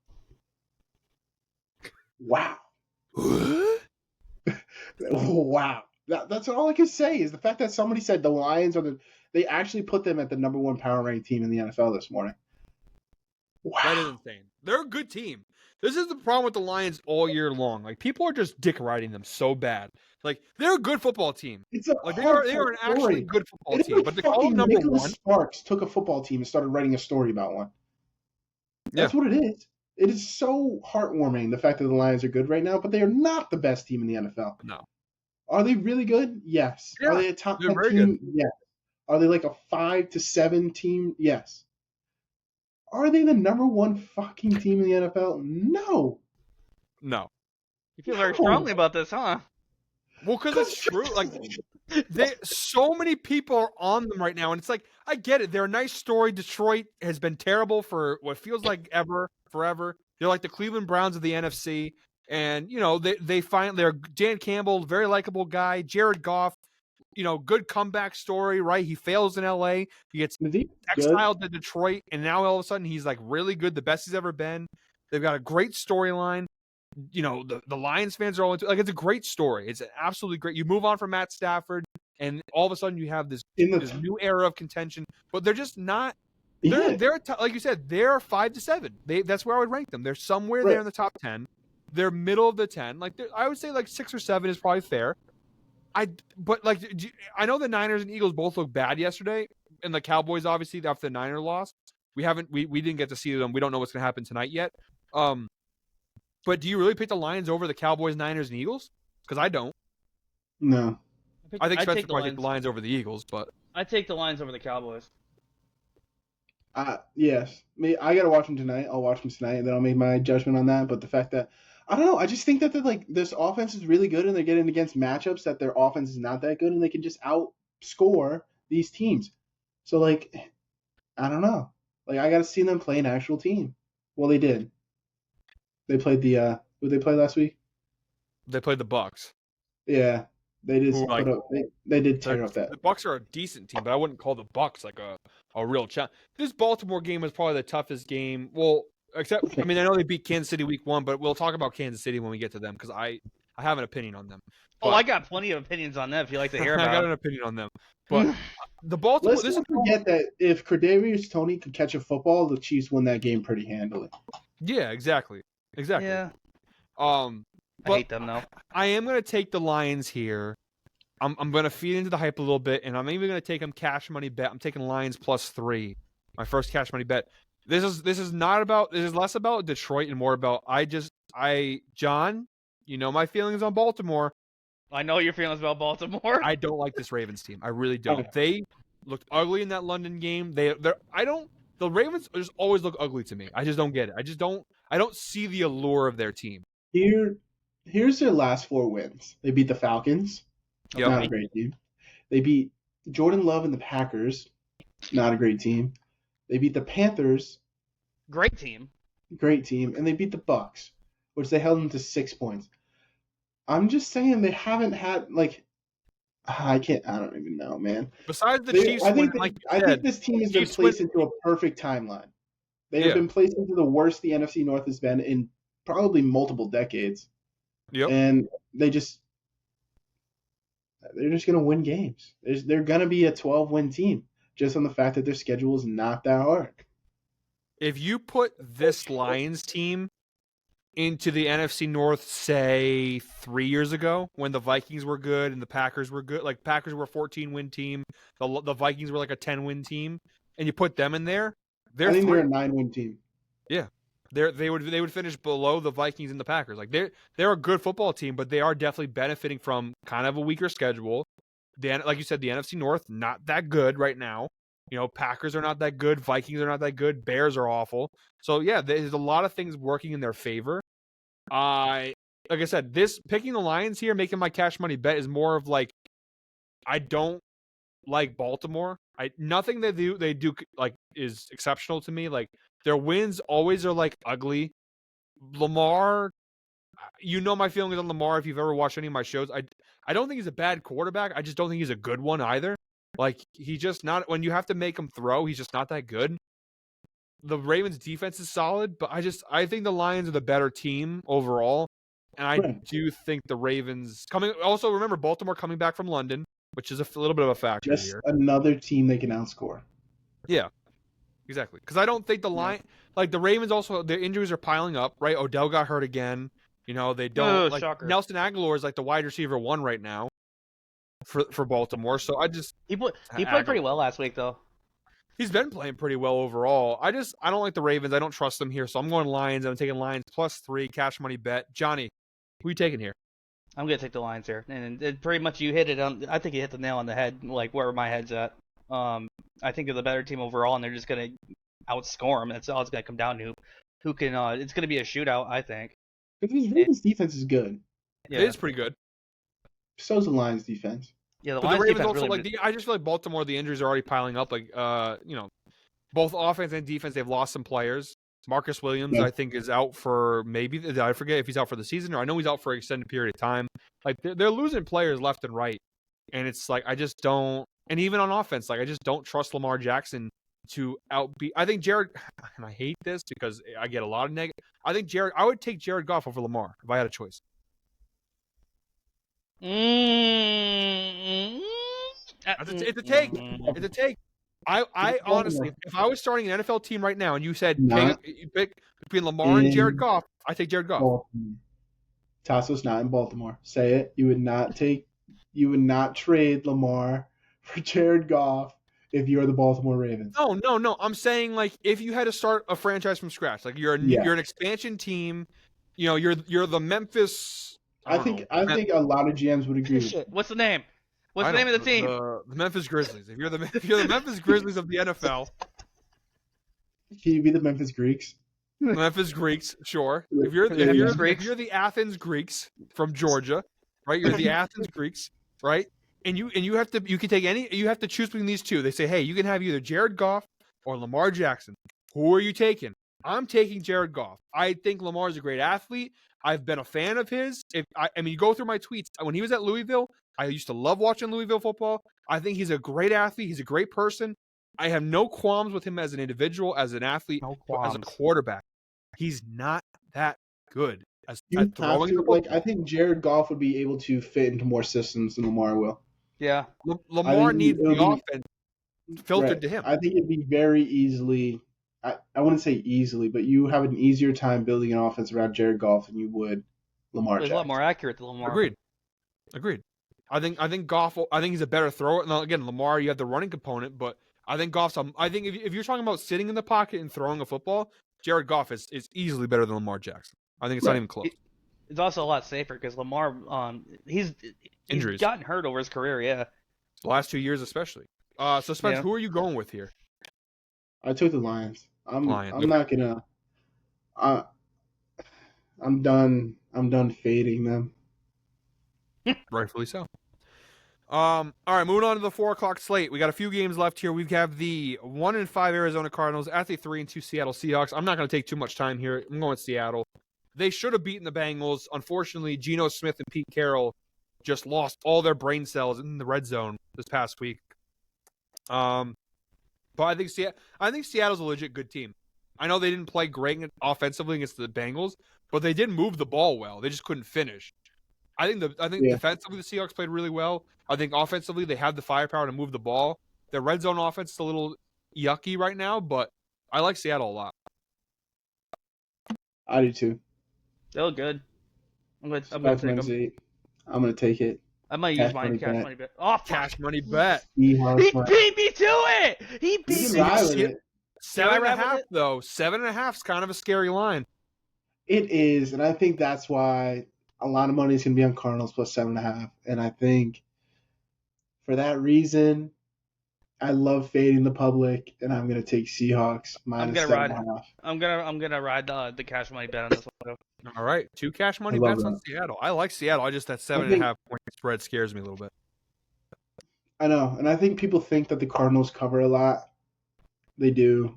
Wow. Wow. That's all I can say is the fact that somebody said the Lions they actually put them at the number one power ranked team in the NFL this morning. Wow. That is insane. They're a good team. This is the problem with the Lions all year long. Like, people are just dick riding them so bad. Like, they're a good football team. It's a Like, they are an actually good football team. But to call them number Nicholas one, Sparks took a football team and started writing a story about one. That's what it is. It is so heartwarming, the fact that the Lions are good right now, but they are not the best team in the NFL. No. Are they really good? Yes. Yeah, are they a top 10 very team? good. Yes. Are they like a 5 to 7 team? Yes. Are they the number one fucking team in the NFL? No. No. You feel very strongly about this, huh? Well, because it's true. Like, so many people are on them right now, and it's like, I get it. They're a nice story. Detroit has been terrible for what feels like forever. They're like the Cleveland Browns of the NFC, and they're Dan Campbell, very likable guy. Jared Goff, good comeback story, right? He fails in LA, he gets exiled to Detroit, and now all of a sudden he's like really good, the best he's ever been. They've got a great storyline. The Lions fans are all into it. Like, it's a great story. It's absolutely great. You move on from Matt Stafford, and all of a sudden you have this new era of contention. But they're just not. They're like you said, they're 5 to 7. That's where I would rank them. They're somewhere there in the top 10. They're middle of the 10. Like, I would say like 6 or 7 is probably fair. But I know the Niners and Eagles both look bad yesterday, and the Cowboys obviously after the Niner loss. We didn't get to see them. We don't know what's going to happen tonight yet. But do you really pick the Lions over the Cowboys, Niners, and Eagles? Because I don't. No. I think Spencer probably take the Lions over the Eagles, but I take the Lions over the Cowboys. Yes. I got to watch them tonight. I'll watch them tonight, and then I'll make my judgment on that. But the fact that, I don't know, I just think that this offense is really good, and they're getting against matchups that their offense is not that good, and they can just outscore these teams. So, like, I don't know. Like, I got to see them play an actual team. Well, they did. They played who did they play last week? They played the Bucks. Yeah, they did they did tear up that. The Bucks are a decent team, but I wouldn't call the Bucks like a real challenge. This Baltimore game was probably the toughest game. Well, except I know they beat Kansas City week 1, but we'll talk about Kansas City when we get to them because I have an opinion on them. But I got plenty of opinions on them if you like to hear about. I got an opinion on them, but the Baltimore. Let's not forget that if Kadarius Toney could catch a football, the Chiefs win that game pretty handily. Yeah, exactly. Yeah. I hate them though. I am going to take the Lions here. I'm going to feed into the hype a little bit, and I'm even going to take them cash money bet. I'm taking Lions +3. My first cash money bet. This is less about Detroit and more about John, my feelings on Baltimore. I know your feelings about Baltimore. I don't like this Ravens team. I really don't. Okay. They looked ugly in that London game. The Ravens just always look ugly to me. I just don't get it. I don't see the allure of their team. Here's their last 4 wins. They beat the Falcons. Yep. Not a great team. They beat Jordan Love and the Packers. Not a great team. They beat the Panthers. Great team. Great team. And they beat the Bucks, which they held them to 6 points. I'm just saying they haven't had, I don't even know, man. Besides the Chiefs, I think this team has been placed into a perfect timeline. They have been placed into the worst the NFC North has been in probably multiple decades. Yep. And they're just going to win games. They're going to be a 12-win team just on the fact that their schedule is not that hard. If you put this Lions team into the NFC North, say 3 years ago, when the Vikings were good and the Packers were good, like Packers were a 14-win team, the Vikings were like a 10-win team, and you put them in there, they're a 9-win team. Yeah, they would finish below the Vikings and the Packers. Like they're a good football team, but they are definitely benefiting from kind of a weaker schedule. Like you said, the NFC North not that good right now. Packers are not that good. Vikings are not that good. Bears are awful. So yeah, there's a lot of things working in their favor. Like I said, picking the Lions here, making my cash money bet is more of like, I don't like Baltimore. Nothing they do like is exceptional to me. Like their wins always are like ugly. Lamar, you know my feelings on Lamar if you've ever watched any of my shows. I don't think he's a bad quarterback. I just don't think he's a good one either. Like he just not when you have to make him throw, he's just not that good. The Ravens defense is solid, but I think the Lions are the better team overall. And I do think the Ravens coming. Also, remember Baltimore coming back from London, which is a little bit of a factor Just here. another team they can outscore. Yeah, exactly. Because I don't think the the Ravens also their injuries are piling up. Right, Odell got hurt again. You know they don't shocker. Nelson Aguilar is like the wide receiver 1 right now for Baltimore. So he played pretty well last week though. He's been playing pretty well overall. I don't like the Ravens. I don't trust them here, so I'm going Lions. I'm taking Lions +3 cash money bet. Johnny, who are you taking here? I'm gonna take the Lions here, and pretty much you hit it on. I think you hit the nail on the head, like where my head's at. I think they're the better team overall, and they're just gonna outscore them. That's all it's gonna come down to. Who can? It's gonna be a shootout, I think. Because the Ravens' defense is good. Yeah. It is pretty good. So is the Lions' defense. Yeah, the But Lions the Ravens defense also really I just feel like Baltimore, the injuries are already piling up. Like both offense and defense, they've lost some players. Marcus Williams, I think, is out for I forget if he's out for the season or I know he's out for an extended period of time. Like they're losing players left and right, and it's like I just don't. And even on offense, like I just don't trust Lamar Jackson to outbeat. I think Jared, and I hate this because I get a lot of negative. I would take Jared Goff over Lamar if I had a choice. It's a take. It's a take. I honestly, if I was starting an NFL team right now and you said pick between Lamar and Jared Goff, I take Jared Goff. Baltimore. Tasos not in Baltimore. Say it. You would not trade Lamar for Jared Goff if you're the Baltimore Ravens. No. I'm saying like if you had to start a franchise from scratch, like you're an expansion team, you're the Memphis. I think a lot of GMs would agree. What's the name? What's the name of the team? The Memphis Grizzlies. If you're the Memphis Grizzlies of the NFL, can you be the Memphis Greeks? Memphis Greeks, sure. If you're the Athens Greeks from Georgia, right? You're the Athens Greeks, right? And you have to choose between these two. They say, hey, you can have either Jared Goff or Lamar Jackson. Who are you taking? I'm taking Jared Goff. I think Lamar's a great athlete. I've been a fan of his. You go through my tweets. When he was at Louisville, I used to love watching Louisville football. I think he's a great athlete. He's a great person. I have no qualms with him as an individual, as an athlete, as a quarterback. He's not that good at throwing the ball. I think Jared Goff would be able to fit into more systems than Lamar will. Yeah. Lamar needs the offense filtered to him. I think it'd be very easily I wouldn't say easily, but you have an easier time building an offense around Jared Goff than you would Lamar Jackson. A lot more accurate than Lamar. Agreed. I think Goff. I think he's a better thrower. Now again, Lamar, you have the running component, but I think Goff's. I think if you're talking about sitting in the pocket and throwing a football, Jared Goff is easily better than Lamar Jackson. I think it's not even close. It's also a lot safer because Lamar, he's gotten hurt over his career. Yeah, the last 2 years especially. So Spence, who are you going with here? I took the Lions. I'm not gonna. I'm done. I'm done fading them. Rightfully so. All right, moving on to the 4:00 slate. We got a few games left here. We have the 1-5 Arizona Cardinals at the 3-2 Seattle Seahawks. I'm not going to take too much time here. I'm going with Seattle. They should have beaten the Bengals. Unfortunately, Geno Smith and Pete Carroll just lost all their brain cells in the red zone this past week. But I think Seattle's a legit good team. I know they didn't play great offensively against the Bengals, but they did move the ball well. They just couldn't finish. I think defensively the Seahawks played really well. I think offensively they have the firepower to move the ball. Their red zone offense is a little yucky right now, but I like Seattle a lot. I do too. They look good. I'm gonna take it. I might use my cash money bet. Oh, cash money bet. He beat me to it. He beat me. 7.5 though. 7.5 is kind of a scary line. It is, and I think that's why a lot of money is going to be on Cardinals plus 7.5. And I think for that reason, I love fading the public, and I'm going to take Seahawks minus 7.5. I'm gonna ride the cash money bet on this one. All right, 2 cash money bets on Seattle. I like Seattle. That 7.5 point spread scares me a little bit. I know, and I think people think that the Cardinals cover a lot. They do.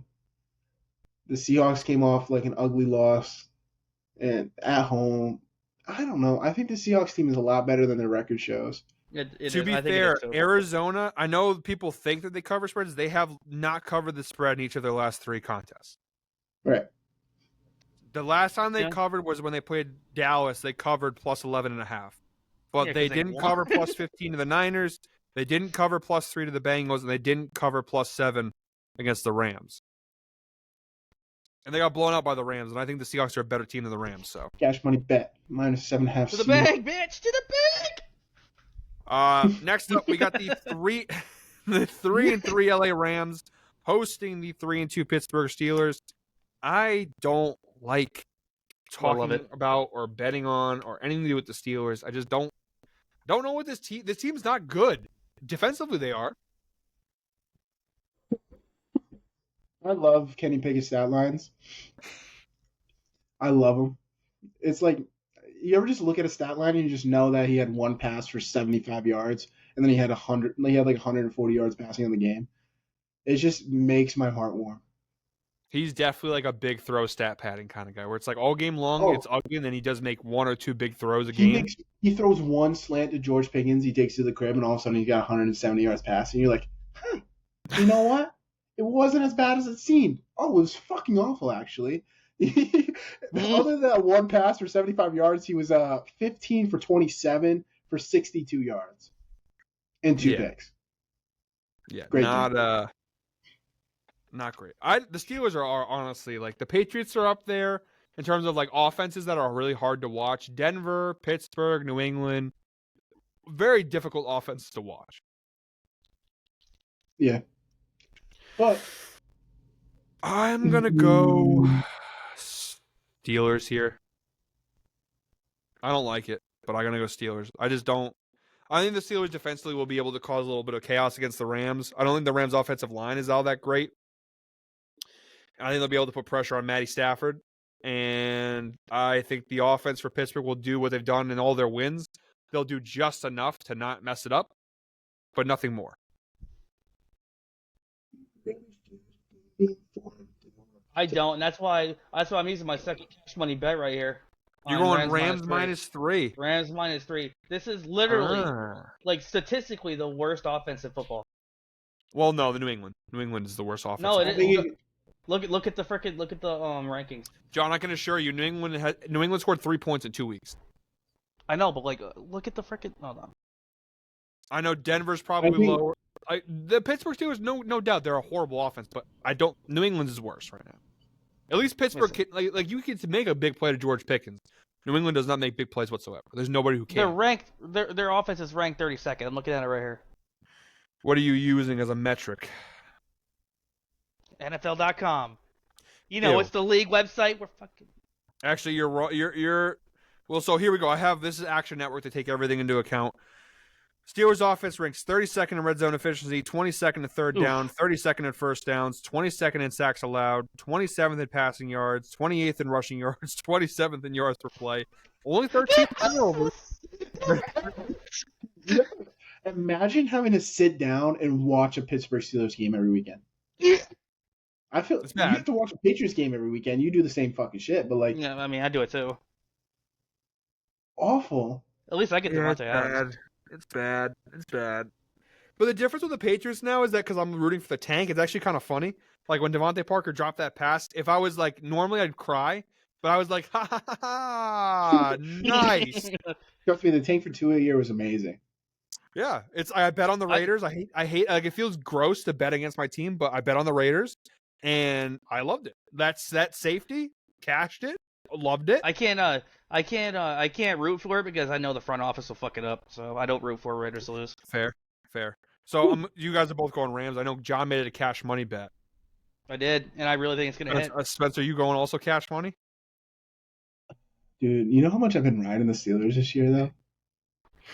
The Seahawks came off like an ugly loss, and at home, I don't know. I think the Seahawks team is a lot better than their record shows. To be I think it is fair, too. Arizona, I know people think that they cover spreads. They have not covered the spread in each of their last 3 contests. Right. The last time they Yeah. covered was when they played Dallas. They covered plus 11.5. But Yeah, they 'cause they didn't won. cover plus 15 to the Niners. They didn't cover plus 3 to the Bengals, and they didn't cover plus 7 against the Rams. And they got blown out by the Rams, and I think the Seahawks are a better team than the Rams. So Cash money bet -7.5. To the bank, bitch! To the bank! next up, we got the 3-3 LA Rams hosting the 3-2 Pittsburgh Steelers. I don't like talking about or betting on or anything to do with the Steelers. I just don't know what this team's not good. Defensively, they are. I love Kenny Pickett's stat lines. I love them. It's like, you ever just look at a stat line and you just know that he had one pass for 75 yards, and then he had 100. He had like 140 yards passing in the game. It just makes my heart warm. He's definitely like a big throw stat padding kind of guy, where it's like all game long, it's ugly, and then he does make 1 or 2 big throws a game. He throws one slant to George Pickens, he takes to the crib, and all of a sudden he's got 170 yards passing. You're like, you know what? It wasn't as bad as it seemed. Oh, it was fucking awful, actually. Other than that one pass for 75 yards, he was 15 for 27 for 62 yards and 2 picks. Yeah, great not great. The Steelers are honestly, like, the Patriots are up there in terms of like offenses that are really hard to watch. Denver, Pittsburgh, New England, very difficult offenses to watch. Yeah. But I'm going to go Steelers here. I don't like it, but I'm going to go Steelers. I think the Steelers defensively will be able to cause a little bit of chaos against the Rams. I don't think the Rams' offensive line is all that great. I think they'll be able to put pressure on Matty Stafford. And I think the offense for Pittsburgh will do what they've done in all their wins. They'll do just enough to not mess it up, but nothing more. I don't, and that's why I'm using my second cash money bet right here. You're going Rams -3. Rams -3. This is literally, like, statistically the worst offense in football. Well, no, the New England. New England is the worst offense. No, it is. Look at the rankings. John, I can assure you, New England scored 3 points in 2 weeks. I know, but like, look at the freaking. Hold on. I know Denver's probably lower. The Pittsburgh Steelers, no doubt, they're a horrible offense, but New England is worse right now. At least Pittsburgh, you can make a big play to George Pickens. New England does not make big plays whatsoever. There's nobody who can. They're ranked. Their offense is ranked 32nd. I'm looking at it right here. What are you using as a metric? NFL.com. You know, it's the league website. We're fucking. Actually, you're wrong. Well, so here we go. This is Action Network to take everything into account. Steelers offense ranks 32nd in red zone efficiency, 22nd in third down, 32nd in first downs, 22nd in sacks allowed, 27th in passing yards, 28th in rushing yards, 27th in yards per play. Only 13 turnovers. Imagine having to sit down and watch a Pittsburgh Steelers game every weekend. I feel you have to watch a Patriots game every weekend. You do the same fucking shit, but like, yeah, I mean, I do it too. Awful. At least I get Devontae Adams. It's bad. But the difference with the Patriots now is that because I'm rooting for the tank, it's actually kind of funny. Like when Devontae Parker dropped that pass, if I was like, normally I'd cry, but I was like, ha ha ha ha, nice. Trust me, the tank for 2 a year was amazing. Yeah, I bet on the Raiders. I hate like, it feels gross to bet against my team, but I bet on the Raiders, and I loved it. That safety, cashed it, loved it. I can't root for it because I know the front office will fuck it up. So I don't root for Raiders to lose. Fair. So you guys are both going Rams. I know John made it a cash money bet. I did, and I really think it's gonna hit. Spencer, you going also cash money? Dude, you know how much I've been riding the Steelers this year, though?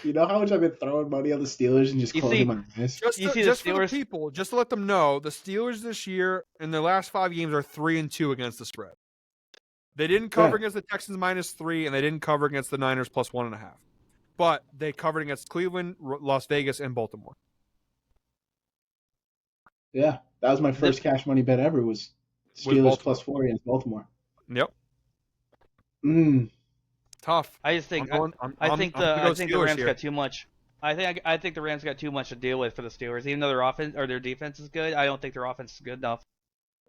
You know how much I've been throwing money on the Steelers and just closing my eyes? Just for the people, just to let them know, the Steelers this year, in their last 5 games, are 3-2 against the spread. They didn't cover against the Texans -3, and they didn't cover against the Niners +1.5. But they covered against Cleveland, Las Vegas, and Baltimore. Yeah, that was my first cash money bet ever. Was Steelers Baltimore. +4 against Baltimore. Yep. Mm. Tough. I just think I'm think gonna go the Steelers Rams here. got too much. I think the Rams got too much to deal with for the Steelers. Even though their offense or their defense is good, I don't think their offense is good enough.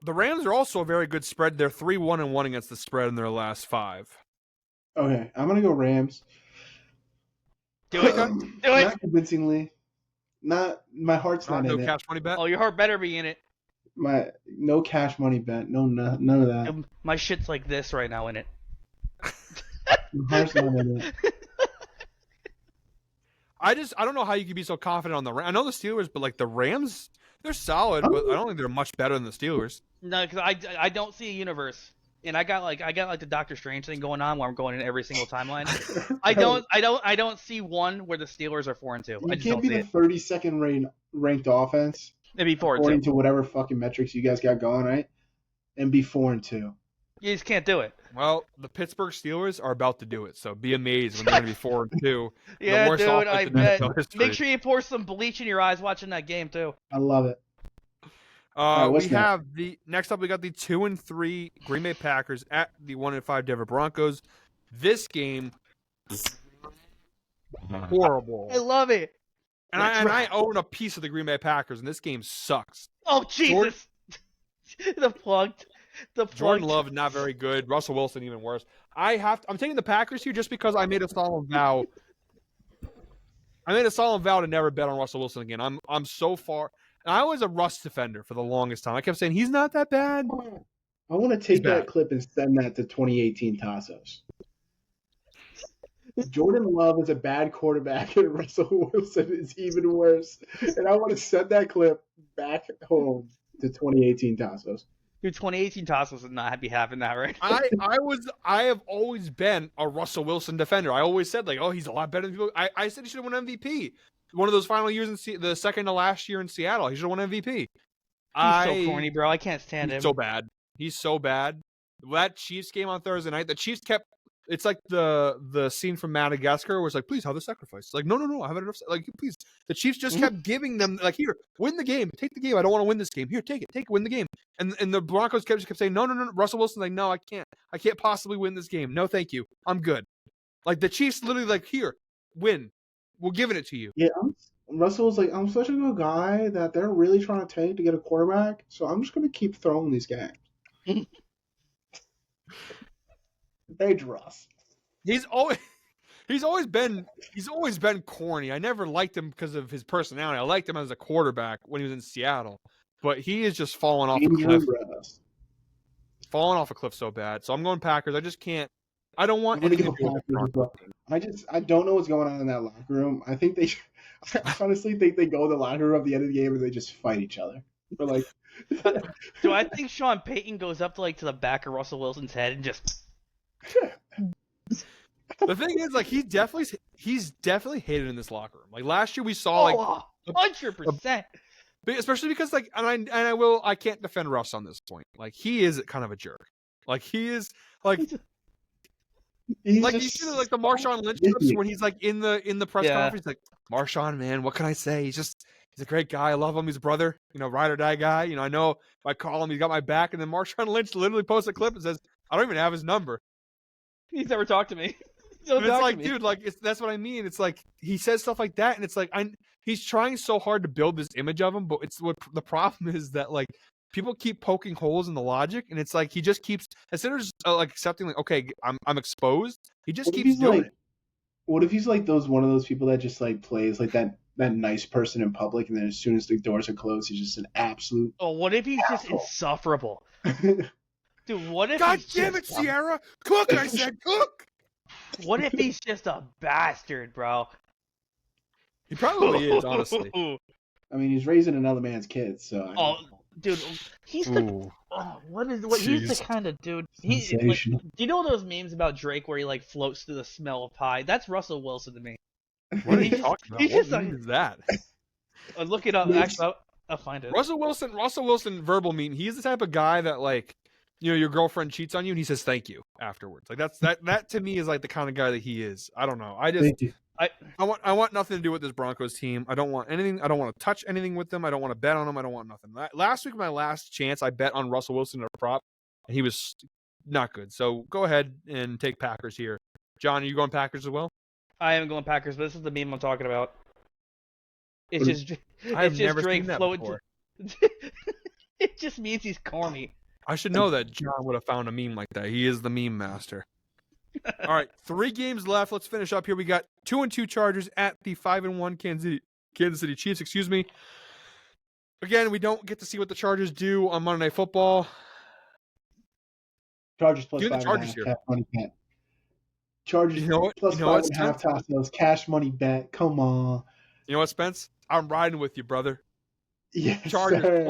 The Rams are also a very good spread. They're 3-1-1 against the spread in their last 5. Okay, I'm gonna go Rams. Do it. Do it. Not convincingly. Not my heart's not No in it. cash money bet. Oh, your heart better be in it. No cash money bet. No, none of that. My shit's like this right now in it. My heart's not in it. I don't know how you can be so confident on the Rams. I know the Steelers, but like the Rams, they're solid, but I don't think they're much better than the Steelers. No, because I don't see a universe, and I got like the Doctor Strange thing going on where I'm going in every single timeline. I don't see one where the Steelers are 4-2. You I just can't don't be see the it. 32nd ranked offense It'd be 4-2. according to whatever fucking metrics you guys got going, right? And be 4-2. You just can't do it. Well, the Pittsburgh Steelers are about to do it, so be amazed when they're going to be 4-2. Yeah, the worst dude, offense I in bet. NFL history. Make sure you pour some bleach in your eyes watching that game too. I love it. We have the next up. We got the 2-3 Green Bay Packers at the 1-5 Denver Broncos. This game, horrible. I love it. And I own a piece of the Green Bay Packers, and this game sucks. Oh Jesus! The plugged. Jordan Love is not very good. Russell Wilson even worse. I'm taking the Packers here just because I made a solemn vow. I made a solemn vow to never bet on Russell Wilson again. I'm so far. And I was a Russ defender for the longest time. I kept saying he's not that bad. I want to take that clip and send that to 2018 Tasos. Jordan Love is a bad quarterback, and Russell Wilson is even worse. And I want to send that clip back home to 2018 Tasos. Dude, 2018 Tasos would not be having that, right? I have always been a Russell Wilson defender. I always said like, oh, he's a lot better than people. I said he should have won MVP. One of those final years the second to last year in Seattle, he should have won MVP. He's so corny, bro. I can't stand him. He's so bad. He's so bad. That Chiefs game on Thursday night, the Chiefs kept. It's like the scene from Madagascar where it's like, please have the sacrifice. It's like, no, I have enough. Like, please. The Chiefs just kept giving them like, here, win the game, take the game. I don't want to win this game. Here, take it, win the game. And the Broncos kept saying, no. Russell Wilson's like, no, I can't possibly win this game. No, thank you, I'm good. Like the Chiefs literally like, here, win. We're giving it to you. Yeah, Russell's like, I'm such a good guy that they're really trying to take to get a quarterback, so I'm just going to keep throwing these games. Page Russ. He's always been corny. I never liked him because of his personality. I liked him as a quarterback when he was in Seattle, but he is just falling off a cliff. Falling off a cliff so bad. So I'm going Packers. I just can't. I don't want anything to do with the Broncos. I don't know what's going on in that locker room. I think I honestly think they go in the locker room at the end of the game and they just fight each other. Or like, do I think Sean Payton goes up to the back of Russell Wilson's head and just? The thing is, like, he's definitely hated in this locker room. Like last year, we saw 100%. Especially because like, I can't defend Russ on this point. Like he is kind of a jerk. Like he is like. He's like you see like the Marshawn Lynch clips when he's like in the press conference, like Marshawn, man, what can I say? He's a great guy. I love him. He's a brother, ride or die guy. I know if I call him, he's got my back. And then Marshawn Lynch literally posts a clip and says, I don't even have his number. He's never talked to me. It's like, dude, like that's what I mean. It's like he says stuff like that, and it's like he's trying so hard to build this image of him, but it's what the problem is that like people keep poking holes in the logic, and it's like he just keeps instead of just like accepting like, okay, I'm exposed. He just keeps doing it. What if he's like one of those people that just like plays like that nice person in public, and then as soon as the doors are closed, he's just an absolute. Oh, what if he's just insufferable? Dude, what if? God damn it, Sierra! Cook! I said cook. What if he's just a bastard, bro? He probably is, honestly. I mean, he's raising another man's kids, so. Dude, he's the he's the kind of dude. Do you know those memes about Drake where he like floats through the smell of pie? That's Russell Wilson to me. What are you talking about? What meme is that? Look it up. Actually, I'll find it. Russell Wilson verbal meme. He's the type of guy that like. Your girlfriend cheats on you and he says thank you afterwards. Like that to me is like the kind of guy that he is. I don't know. I want nothing to do with this Broncos team. I don't want anything. I don't want to touch anything with them. I don't want to bet on them. I don't want nothing. Last week, my last chance, I bet on Russell Wilson at a prop, and he was not good. So go ahead and take Packers here. John, are you going Packers as well? I am going Packers, but this is the meme I'm talking about. It's just I've it's never just Drake seen that floating. before. It just means he's corny. I should know that John would have found a meme like that. He is the meme master. All right, 3 games left. Let's finish up here. We got 2-2 Chargers at the 5-1 Kansas City Chiefs. Excuse me. Again, we don't get to see what the Chargers do on Monday Night Football. Chargers plus Give me the 5.5 Chargers here. cash money bet. Chargers You know what? plus You know what, 5.5 Spence? Tasos cash money bet. Come on. You know what, Spence? I'm riding with you, brother. Yes, Chargers sir.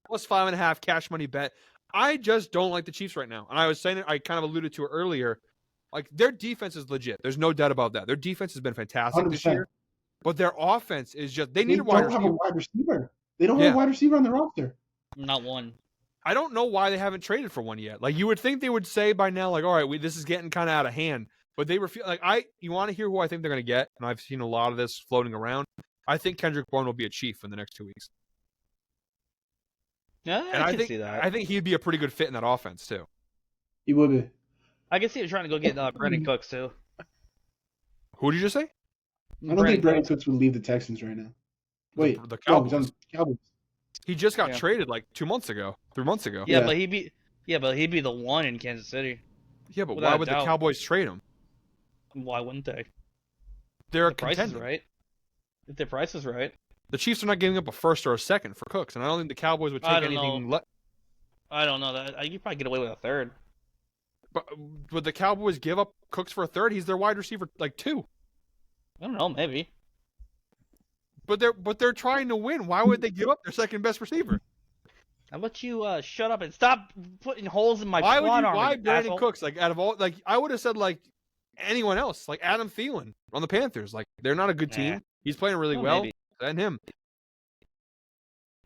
plus 5.5 cash money bet. I just don't like the Chiefs right now. And I was saying it, I kind of alluded to it earlier. Like, their defense is legit. There's no doubt about that. Their defense has been fantastic this 100%. year. But their offense is just, they They need a wide don't have a receiver. wide receiver. They don't have a wide receiver on their roster. Not one. I don't know why they haven't traded for one yet. Like, you would think they would say by now, like, all right, this is getting kind of out of hand. But they refuse. Like, you want to hear who I think they're going to get? And I've seen a lot of this floating around. I think Kendrick Bourne will be a Chief in the next 2 weeks. Yeah, And I can think see that. I think he'd be a pretty good fit in that offense too. He would be. I can see him trying to go get Brandon Cooks too. Who did you just say? I don't think Brandon Cooks would leave the Texans right now. Wait, the no, he's Cowboys. on the Cowboys. He just got Yeah. traded like 2 months ago, 3 months ago. Yeah, Yeah. but he'd be the one in Kansas City. Yeah, but Without why a would the doubt. Cowboys trade him? Why wouldn't they? They're a The price is contender. right. If the price is right. The Chiefs are not giving up a first or a second for Cooks, and I don't think the Cowboys would take I don't anything. I don't know that. You probably get away with a third. But would the Cowboys give up Cooks for a third? He's their wide receiver, like 2. I don't know, maybe. But they're trying to win. Why would they give up their second best receiver? How about you shut up and stop putting holes in my Why quad armor, why you Brandon asshole. Cooks? Like, out of all, like, I would have said like anyone else, like Adam Thielen on the Panthers. Like, they're not a good team. Nah. He's playing really Oh, well. maybe. And him.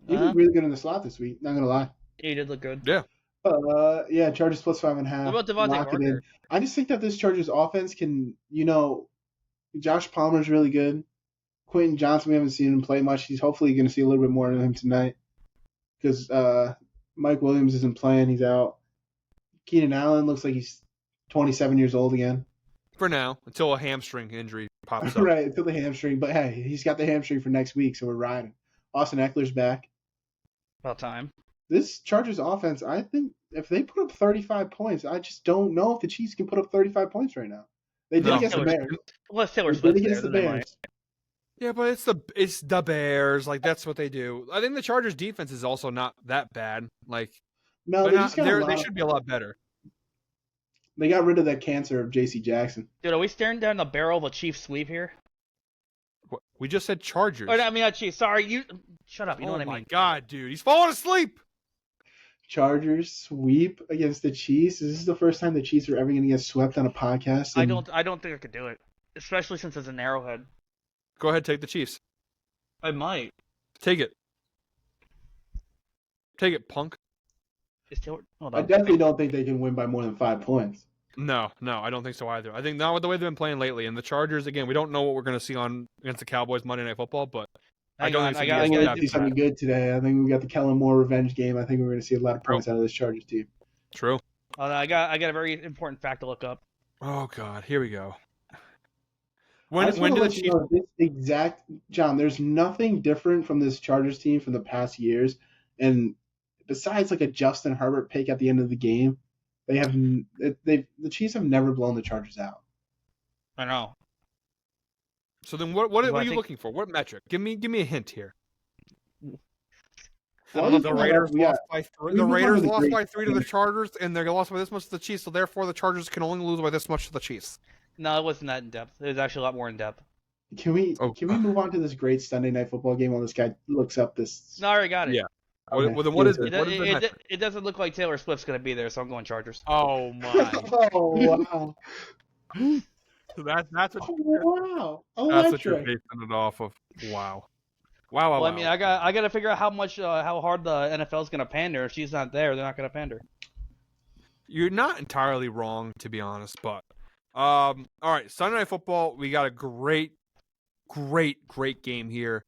He was really good in the slot this week. Not gonna lie. He did look good. Yeah, Chargers plus 5.5. What about Devontae Lock it in. Parker? I just think that this Chargers offense can, Josh Palmer's really good. Quentin Johnson, we haven't seen him play much. He's hopefully going to see a little bit more of him tonight because Mike Williams isn't playing. He's out. Keenan Allen looks like he's 27 years old again. For now, until a hamstring injury pops up. Right, until the hamstring. But hey, he's got the hamstring for next week, so we're riding. Austin Eckler's back. About time. This Chargers offense, I think if they put up 35 points, I just don't know if the Chiefs can put up 35 points right now. They did No. against the Bears. Unless Taylor They Swift's did there, against the then they might. Bears. Yeah, but it's the Bears. Like, that's what they do. I think the Chargers defense is also not that bad. Like, No, they just got they should be a lot better. They got rid of that cancer of J.C. Jackson. Dude, are we staring down the barrel of a Chiefs sweep here? What? We just said Chargers. Or, I mean, not Chiefs. Sorry, you. Shut up. You know Oh what I my mean. God, dude, he's falling asleep. Chargers sweep against the Chiefs. Is this the first time the Chiefs are ever going to get swept on a podcast? I don't think I could do it, especially since it's an arrowhead. Go ahead, take the Chiefs. I might. Take it. Take it, punk. Is Taylor? Hold I on. definitely don't think they can win by more than 5 points. No, I don't think so either. I think not with the way they've been playing lately. And the Chargers, again, we don't know what we're going to see against the Cowboys Monday Night Football, but I don't think it's I gonna think be we're as going to see bad. something good today. I think we got the Kellen Moore revenge game. I think we're going to see a lot of points out of this Chargers team. True. I got a very important fact to look up. Oh God, here we go. I When just do wanna the let you Chiefs? know this exact John? There's nothing different from this Chargers team from the past years, and besides like a Justin Herbert pick at the end of the game, the Chiefs have never blown the Chargers out. I know. So then, what Do are I you think- looking for? What metric? Give me a hint here. Well, The you know, Raiders we got- lost by 3. we The move on to Raiders the lost great- by 3 to the Chargers, and they lost by this much to the Chiefs. So therefore, the Chargers can only lose by this much to the Chiefs. No, it wasn't that in depth. It was actually a lot more in depth. Can we Oh. move on to this great Sunday night football game while this guy looks up this? No, I already got it. Yeah. Okay. Well, then what is Yes, it? sir. What is the metric? It doesn't look like Taylor Swift's going to be there, so I'm going Chargers. Oh my! Oh wow! that's what Oh, wow! that's what you're Electric. basing it off of. Wow. Well, I mean, I got to figure out how hard the NFL is going to pander. If she's not there, they're not going to pander. You're not entirely wrong, to be honest, but all right, Sunday Night Football. We got a great great game here.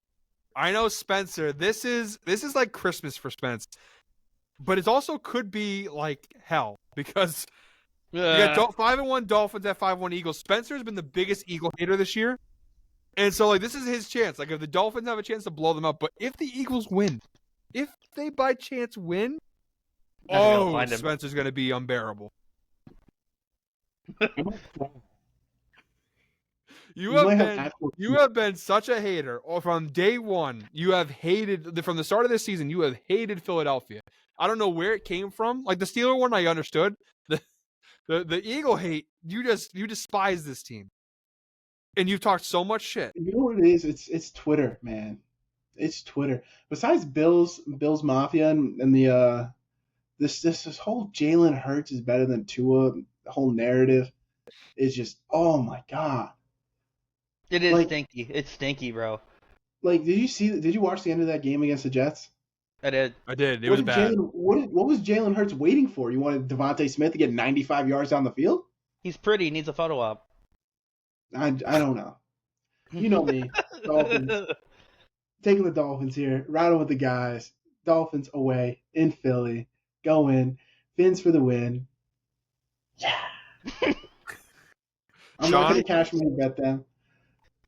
I know, Spencer, this is like Christmas for Spence, but it also could be like hell because you got 5-1 Dolphins at 5-1 Eagles. Spencer's been the biggest Eagle hater this year, and so like this is his chance. Like if the Dolphins have a chance to blow them up, but if the Eagles win, if they by chance win, Spencer's going to be unbearable. You have been such a hater from day one. You have hated from the start of this season. You have hated Philadelphia. I don't know where it came from. Like the Steeler one, I understood. The Eagle hate. You despise this team, and you've talked so much shit. You know what it is? It's Twitter, man. It's Twitter. Besides Bills Mafia and the this whole Jalen Hurts is better than Tua. The whole narrative is just, oh my god. It is stinky. It's stinky, bro. Like, did you watch the end of that game against the Jets? I did. It was bad. What was Jalen Hurts waiting for? You wanted Devontae Smith to get 95 yards down the field? He's pretty. He needs a photo op. I don't know. You know me. Dolphins. Taking the Dolphins here. Riding with the guys. Dolphins away in Philly. Go in. Fins for the win. Yeah. I'm not going to cash money bet them.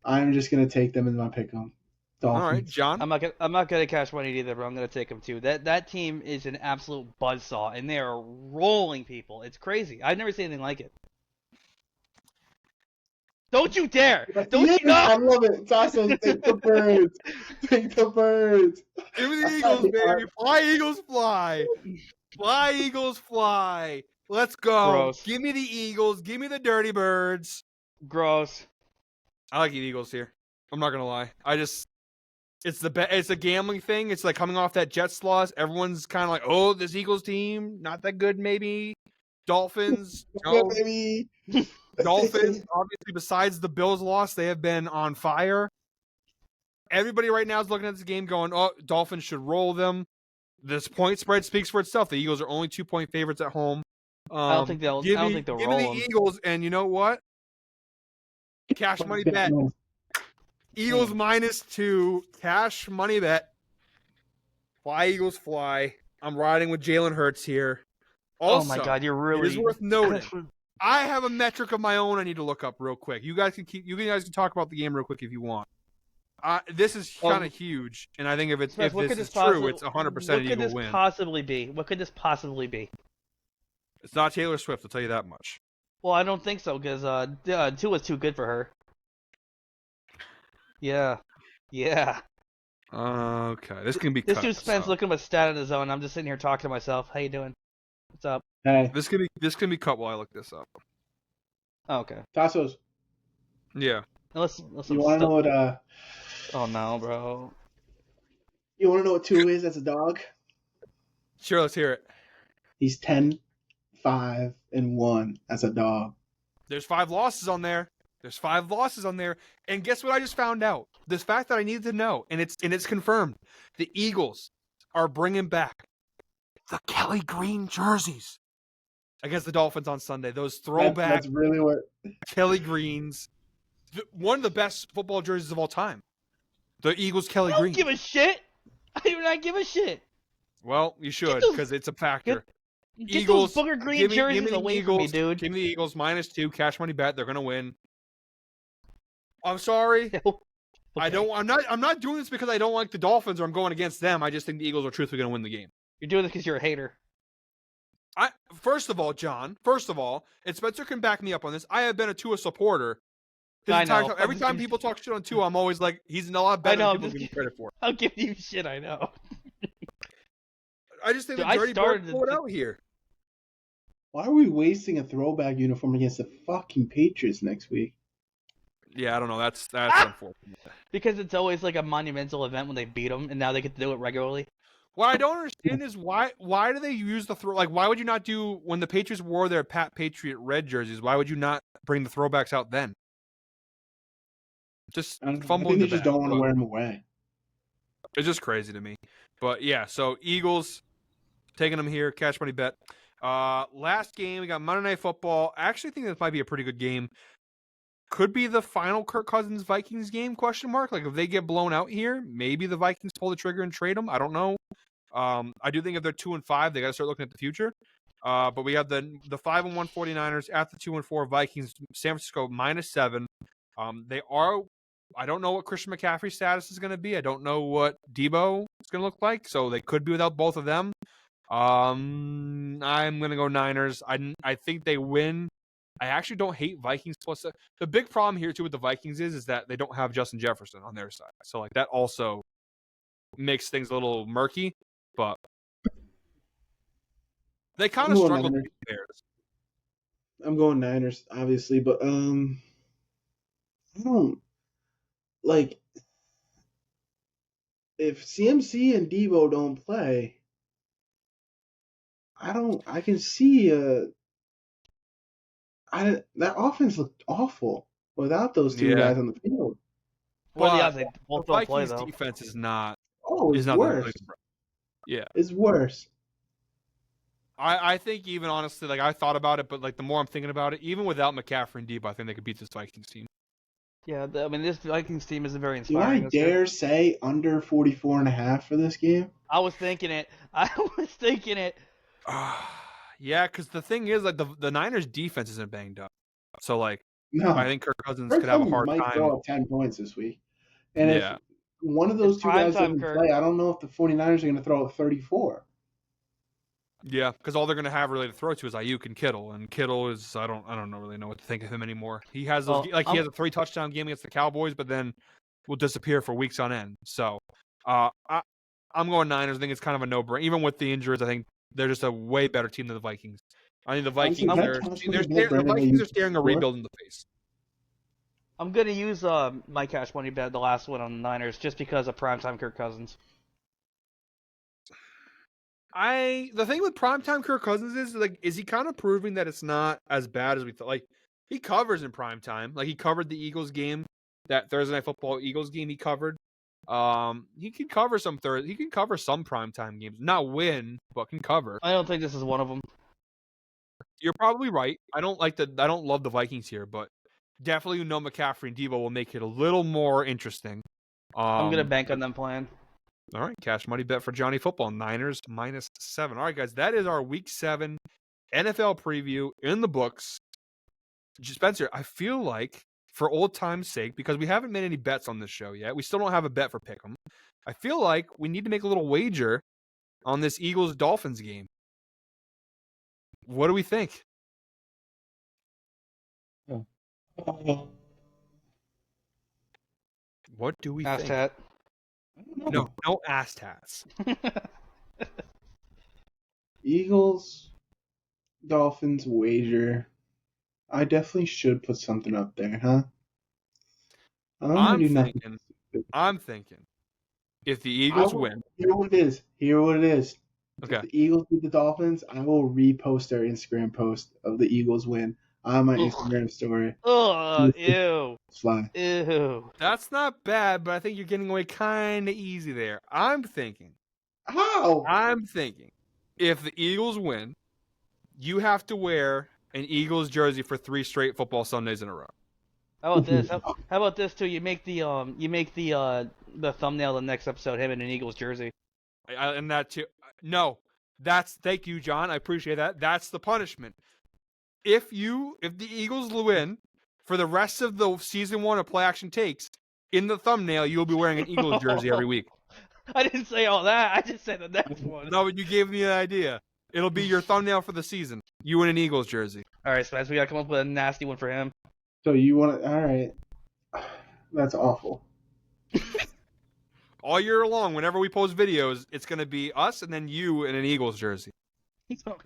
I'm just going to take them as my pick 'em. Dolphins. All right, John. I'm not gonna cash money either, but I'm gonna take them too. That team is an absolute buzzsaw, and they are rolling people. It's crazy. I've never seen anything like it. Don't you dare! Don't you know? I love it. Tasos, take the birds. Take the birds. Give me the Eagles, baby. Fly, Eagles, fly. Fly, Eagles, fly. Let's go. Gross. Give me the Eagles. Give me the Dirty Birds. Gross. I like the Eagles here. I'm not gonna lie. It's a gambling thing. It's like coming off that Jets loss. Everyone's kind of like, oh, this Eagles team, not that good, maybe. Dolphins, no. Baby. Dolphins, obviously, besides the Bills loss, they have been on fire. Everybody right now is looking at this game going, oh, Dolphins should roll them. This point spread speaks for itself. The Eagles are only 2-point favorites at home. I don't think they'll roll them. Give me the Eagles, and you know what? Cash money bet. Eagles -2, cash money bet. Fly, Eagles, fly. I'm riding with Jalen Hurts here. Also, oh my God, you're really. It is worth noting. I have a metric of my own I need to look up real quick. You guys can talk about the game real quick if you want. This is kind of huge, and I think if this is true, it's 100% an Eagle win. What could this possibly be? What could this possibly be? It's not Taylor Swift, I'll tell you that much. Well, I don't think so, because Tua's too good for her. Yeah. Okay, this can be this cut. dude Spence looking at a stat on his own. I'm just sitting here talking to myself. How you doing? What's up? Hey. This can be cut while I look this up. Oh, okay. Tasos. Yeah. Let's you want to know what? Oh no, bro. You want to know what Tua is as a dog? Sure, let's hear it. He's 10-5-1 as a dog. There's 5 losses on there. And guess what I just found out? This fact that I needed to know, and it's confirmed. The Eagles are bringing back the Kelly Green jerseys against the Dolphins on Sunday. Those throwback That's really what Kelly Greens. One of the best football jerseys of all time. The Eagles Kelly Green. I don't give a shit. I do not give a shit. Well, you should, because it's a factor. Get Eagles, those booger green jerseys away from me, dude. Give me the Eagles -2, cash money bet. They're gonna win. I'm sorry. Okay. I'm not doing this because I don't like the Dolphins or I'm going against them. I just think the Eagles are truthfully gonna win the game. You're doing this because you're a hater. First of all, John. And Spencer can back me up on this. I have been a Tua supporter. I know. Every time people talk shit on Tua, I'm always like, he's a lot better than people give him credit for. I'll give you shit. I know. I just think the dirty bird pulled out here. Why are we wasting a throwback uniform against the fucking Patriots next week? Yeah, I don't know. That's unfortunate. Because it's always like a monumental event when they beat them, and now they get to do it regularly. What I don't understand is why do they use the why would you not do when the Patriots wore their Pat Patriot red jerseys? Why would you not bring the throwbacks out then? Just fumbling. I think they just don't want to wear them away. It's just crazy to me. But yeah, so Eagles taking them here, cash money bet. Last game we got Monday Night Football. I actually think this might be a pretty good game. could be the final Kirk Cousins Vikings game, question mark. Like if they get blown out here, maybe the Vikings pull the trigger and trade him. I don't know. I do think if they're 2-5, they got to start looking at the future. But we have the 5-1 49ers at the 2-4 Vikings. San Francisco -7. They are. I don't know what Christian McCaffrey's status is going to be. I don't know what Debo is going to look like. So they could be without both of them. I'm going to go Niners. I think they win. I actually don't hate Vikings plus. The big problem here too with the Vikings is that they don't have Justin Jefferson on their side. So like that also makes things a little murky. But they kind of struggled with the Bears. I'm going Niners, obviously, but I don't like if CMC and Debo don't play. I can see that offense looked awful without those two guys on the field. What are the odds they both don't play Vikings though? defense is not. Oh, it's worse. Yeah, it's worse. I think even honestly, like I thought about it, but like the more I'm thinking about it, even without McCaffrey and Debo, I think they could beat this Vikings team. Yeah, I mean this Vikings team isn't very inspiring. Do I dare say under 44.5 for this game? I was thinking it. Yeah, because the thing is, like the Niners' defense isn't banged up, so like No, I think Kirk Cousins could have a hard might time. throw up 10 points this week, and if one of those two guys doesn't play, I don't know if the 49ers are going to throw up 34. Yeah, because all they're going to have really to throw to is Ayuk and Kittle is I don't really know what to think of him anymore. He has those he has a 3-touchdown game against the Cowboys, but then will disappear for weeks on end. So I'm going Niners. I think it's kind of a no-brainer. Even with the injuries, I think they're just a way better team than the Vikings. I think the Vikings are staring a rebuild in the face. I'm gonna use my cash money bet, the last one on the Niners, just because of primetime Kirk Cousins. The thing with primetime Kirk Cousins is he kind of proving that it's not as bad as we thought. Like he covers in primetime. Like he covered the Eagles game, that Thursday Night Football Eagles game he covered. He can cover some primetime games. Not win, but can cover. I don't think this is one of them. You're probably right. I don't love the Vikings here, but definitely McCaffrey and Debo will make it a little more interesting. I'm gonna bank on them playing. All right, cash money bet for Johnny Football, Niners -7. All right, guys, that is our Week 7 NFL preview in the books. Spencer, I feel like, for old time's sake, because we haven't made any bets on this show yet, we still don't have a bet for Pick'em. I feel like we need to make a little wager on this Eagles-Dolphins game. What do we think? What do we think? Hat. No ass tats. Eagles, Dolphins wager. I definitely should put something up there, huh? I'm thinking. If the Eagles win. Hear what it is. Okay. If the Eagles beat the Dolphins, I will repost their Instagram post of the Eagles win on my Instagram story. Oh, ew. Fly. Ew. That's not bad, but I think you're getting away kind of easy there. I'm thinking. How? I'm thinking. If the Eagles win, you have to wear an Eagles jersey for 3 straight football Sundays in a row. How about this? How about this too? You make the thumbnail of the next episode him in an Eagles jersey. And that too. No, thank you, John. I appreciate that. That's the punishment. If the Eagles win for the rest of the season 1 of Play Action Takes, in the thumbnail you'll be wearing an Eagles jersey every week. I didn't say all that. I just said the next one. No, but you gave me an idea. It'll be your thumbnail for the season. You in an Eagles jersey. All right, Spence, we gotta come up with a nasty one for him. So you want to? All right. That's awful. All year long, whenever we post videos, it's going to be us and then you in an Eagles jersey.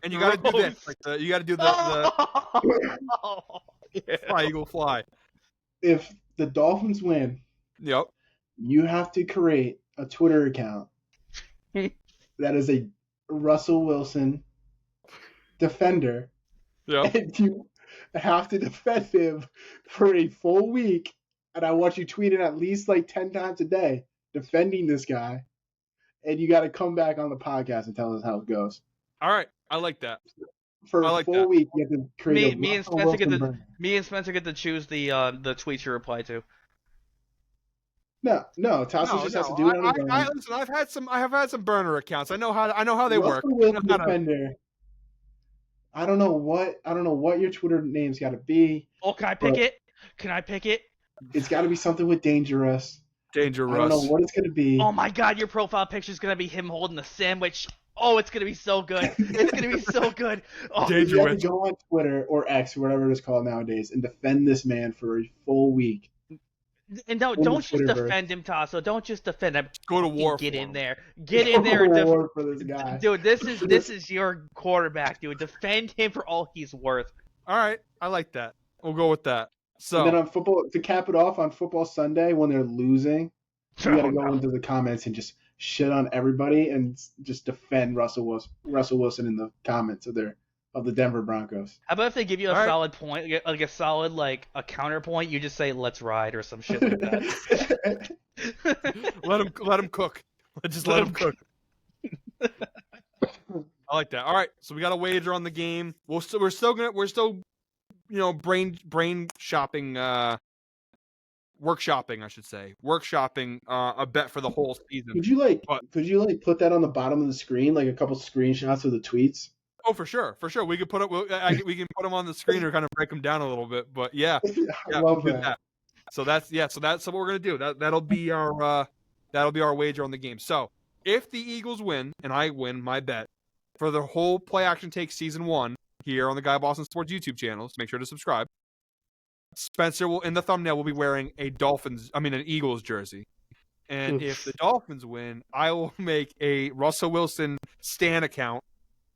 And you got to do this. You got to do fly, Eagle, fly. If the Dolphins win, yep, you have to create a Twitter account that is a Russell Wilson defender. Yep. And you have to defend him for a full week. And I want you tweeting at least like 10 times a day defending this guy. And you got to come back on the podcast and tell us how it goes. All right. I like that. For I a like full that. week, you have to create Me a and Russell Spencer get Wilson to burner. me and Spencer get to choose the tweets you reply to. No, Tasos just has to do it on his own. Listen. I have had some burner accounts. I know how they work. Russell Wilson defender. I don't know what your Twitter name's got to be. Oh, can I pick it? Can I pick it? It's got to be something with dangerous. Dangerous. I don't know what it's gonna be. Oh my God, your profile picture is gonna be him holding the sandwich. Oh, it's gonna be so good. It's gonna be so good. Oh, You have to go on Twitter or X, whatever it is called nowadays, and defend this man for a full week. and no, don't just defend him, Tasso. Don't just defend him. Go to war. Get for in him. there. Get in there. Go to war for this guy. Dude, this is your quarterback, dude. Defend him for all he's worth. All right, I like that. We'll go with that. So And then on football, to cap it off, on Football Sunday when they're losing, you got to go into the comments and just shit on everybody and just defend Russell Wilson in the comments of the Denver Broncos. How about if they give you a solid point, like a solid a counterpoint? You just say "Let's ride" or some shit like that. let him cook. Just let him cook. I like that. All right, so we got a wager on the game. We're still brain shopping, workshopping, I should say, workshopping a bet for the whole season. Could you put that on the bottom of the screen, like a couple screenshots of the tweets? Oh, for sure. We could put it. We can put them on the screen or kind of break them down a little bit. But yeah, I love that. So that's what we're gonna do. That'll be our wager on the game. So if the Eagles win and I win my bet for the whole Play Action Take Season 1 here on the Guy Boston Sports YouTube channel, so make sure to subscribe. Spencer will, in the thumbnail, will be wearing an Eagles jersey. And if the Dolphins win, I will make a Russell Wilson Stan account.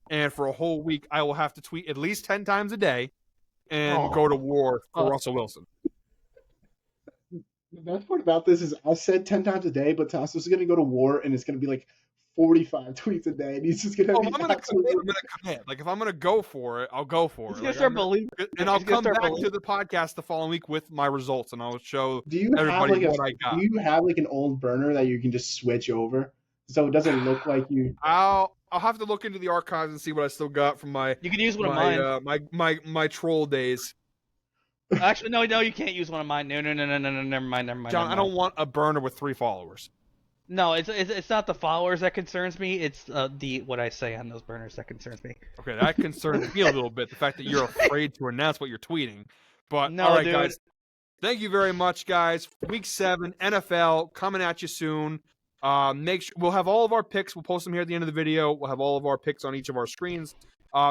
And for a whole week, I will have to tweet at least 10 times a day and go to war for Russell Wilson. The best part about this is I said 10 times a day, but Tasos is going to go to war, and it's going to be like 45 tweets a day, and he's just going to be absolutely... I'm going to commit. Like, if I'm going to go for it, I'll go for it. He's going to start believing. And I'll come back to the podcast the following week with my results, and I'll show everybody what I got. Do you have, like, an old burner that you can just switch over so it doesn't look like you... I'll have to look into the archives and see what I still got from my... You can use one of mine. My troll days. Actually, no, you can't use one of mine. No, never mind. John, I don't want a burner with 3 followers. No, it's not the followers that concerns me. It's what I say on those burners that concerns me. Okay, that concerns me a little bit. The fact that you're afraid to announce what you're tweeting. But no, all right, dude. guys. Thank you very much, guys. Week 7 NFL coming at you soon. Make sure we'll have all of our picks. We'll post them here at the end of the video. We'll have all of our picks on each of our screens.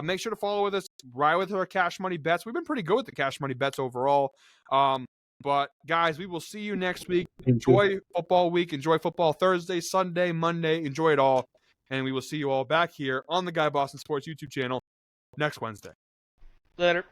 Make sure to follow with us, ride with our cash money bets. We've been pretty good with the cash money bets overall. But guys, we will see you next week. Enjoy football week. Enjoy football Thursday, Sunday, Monday. Enjoy it all. And we will see you all back here on the Guy Boston Sports YouTube channel next Wednesday. Later.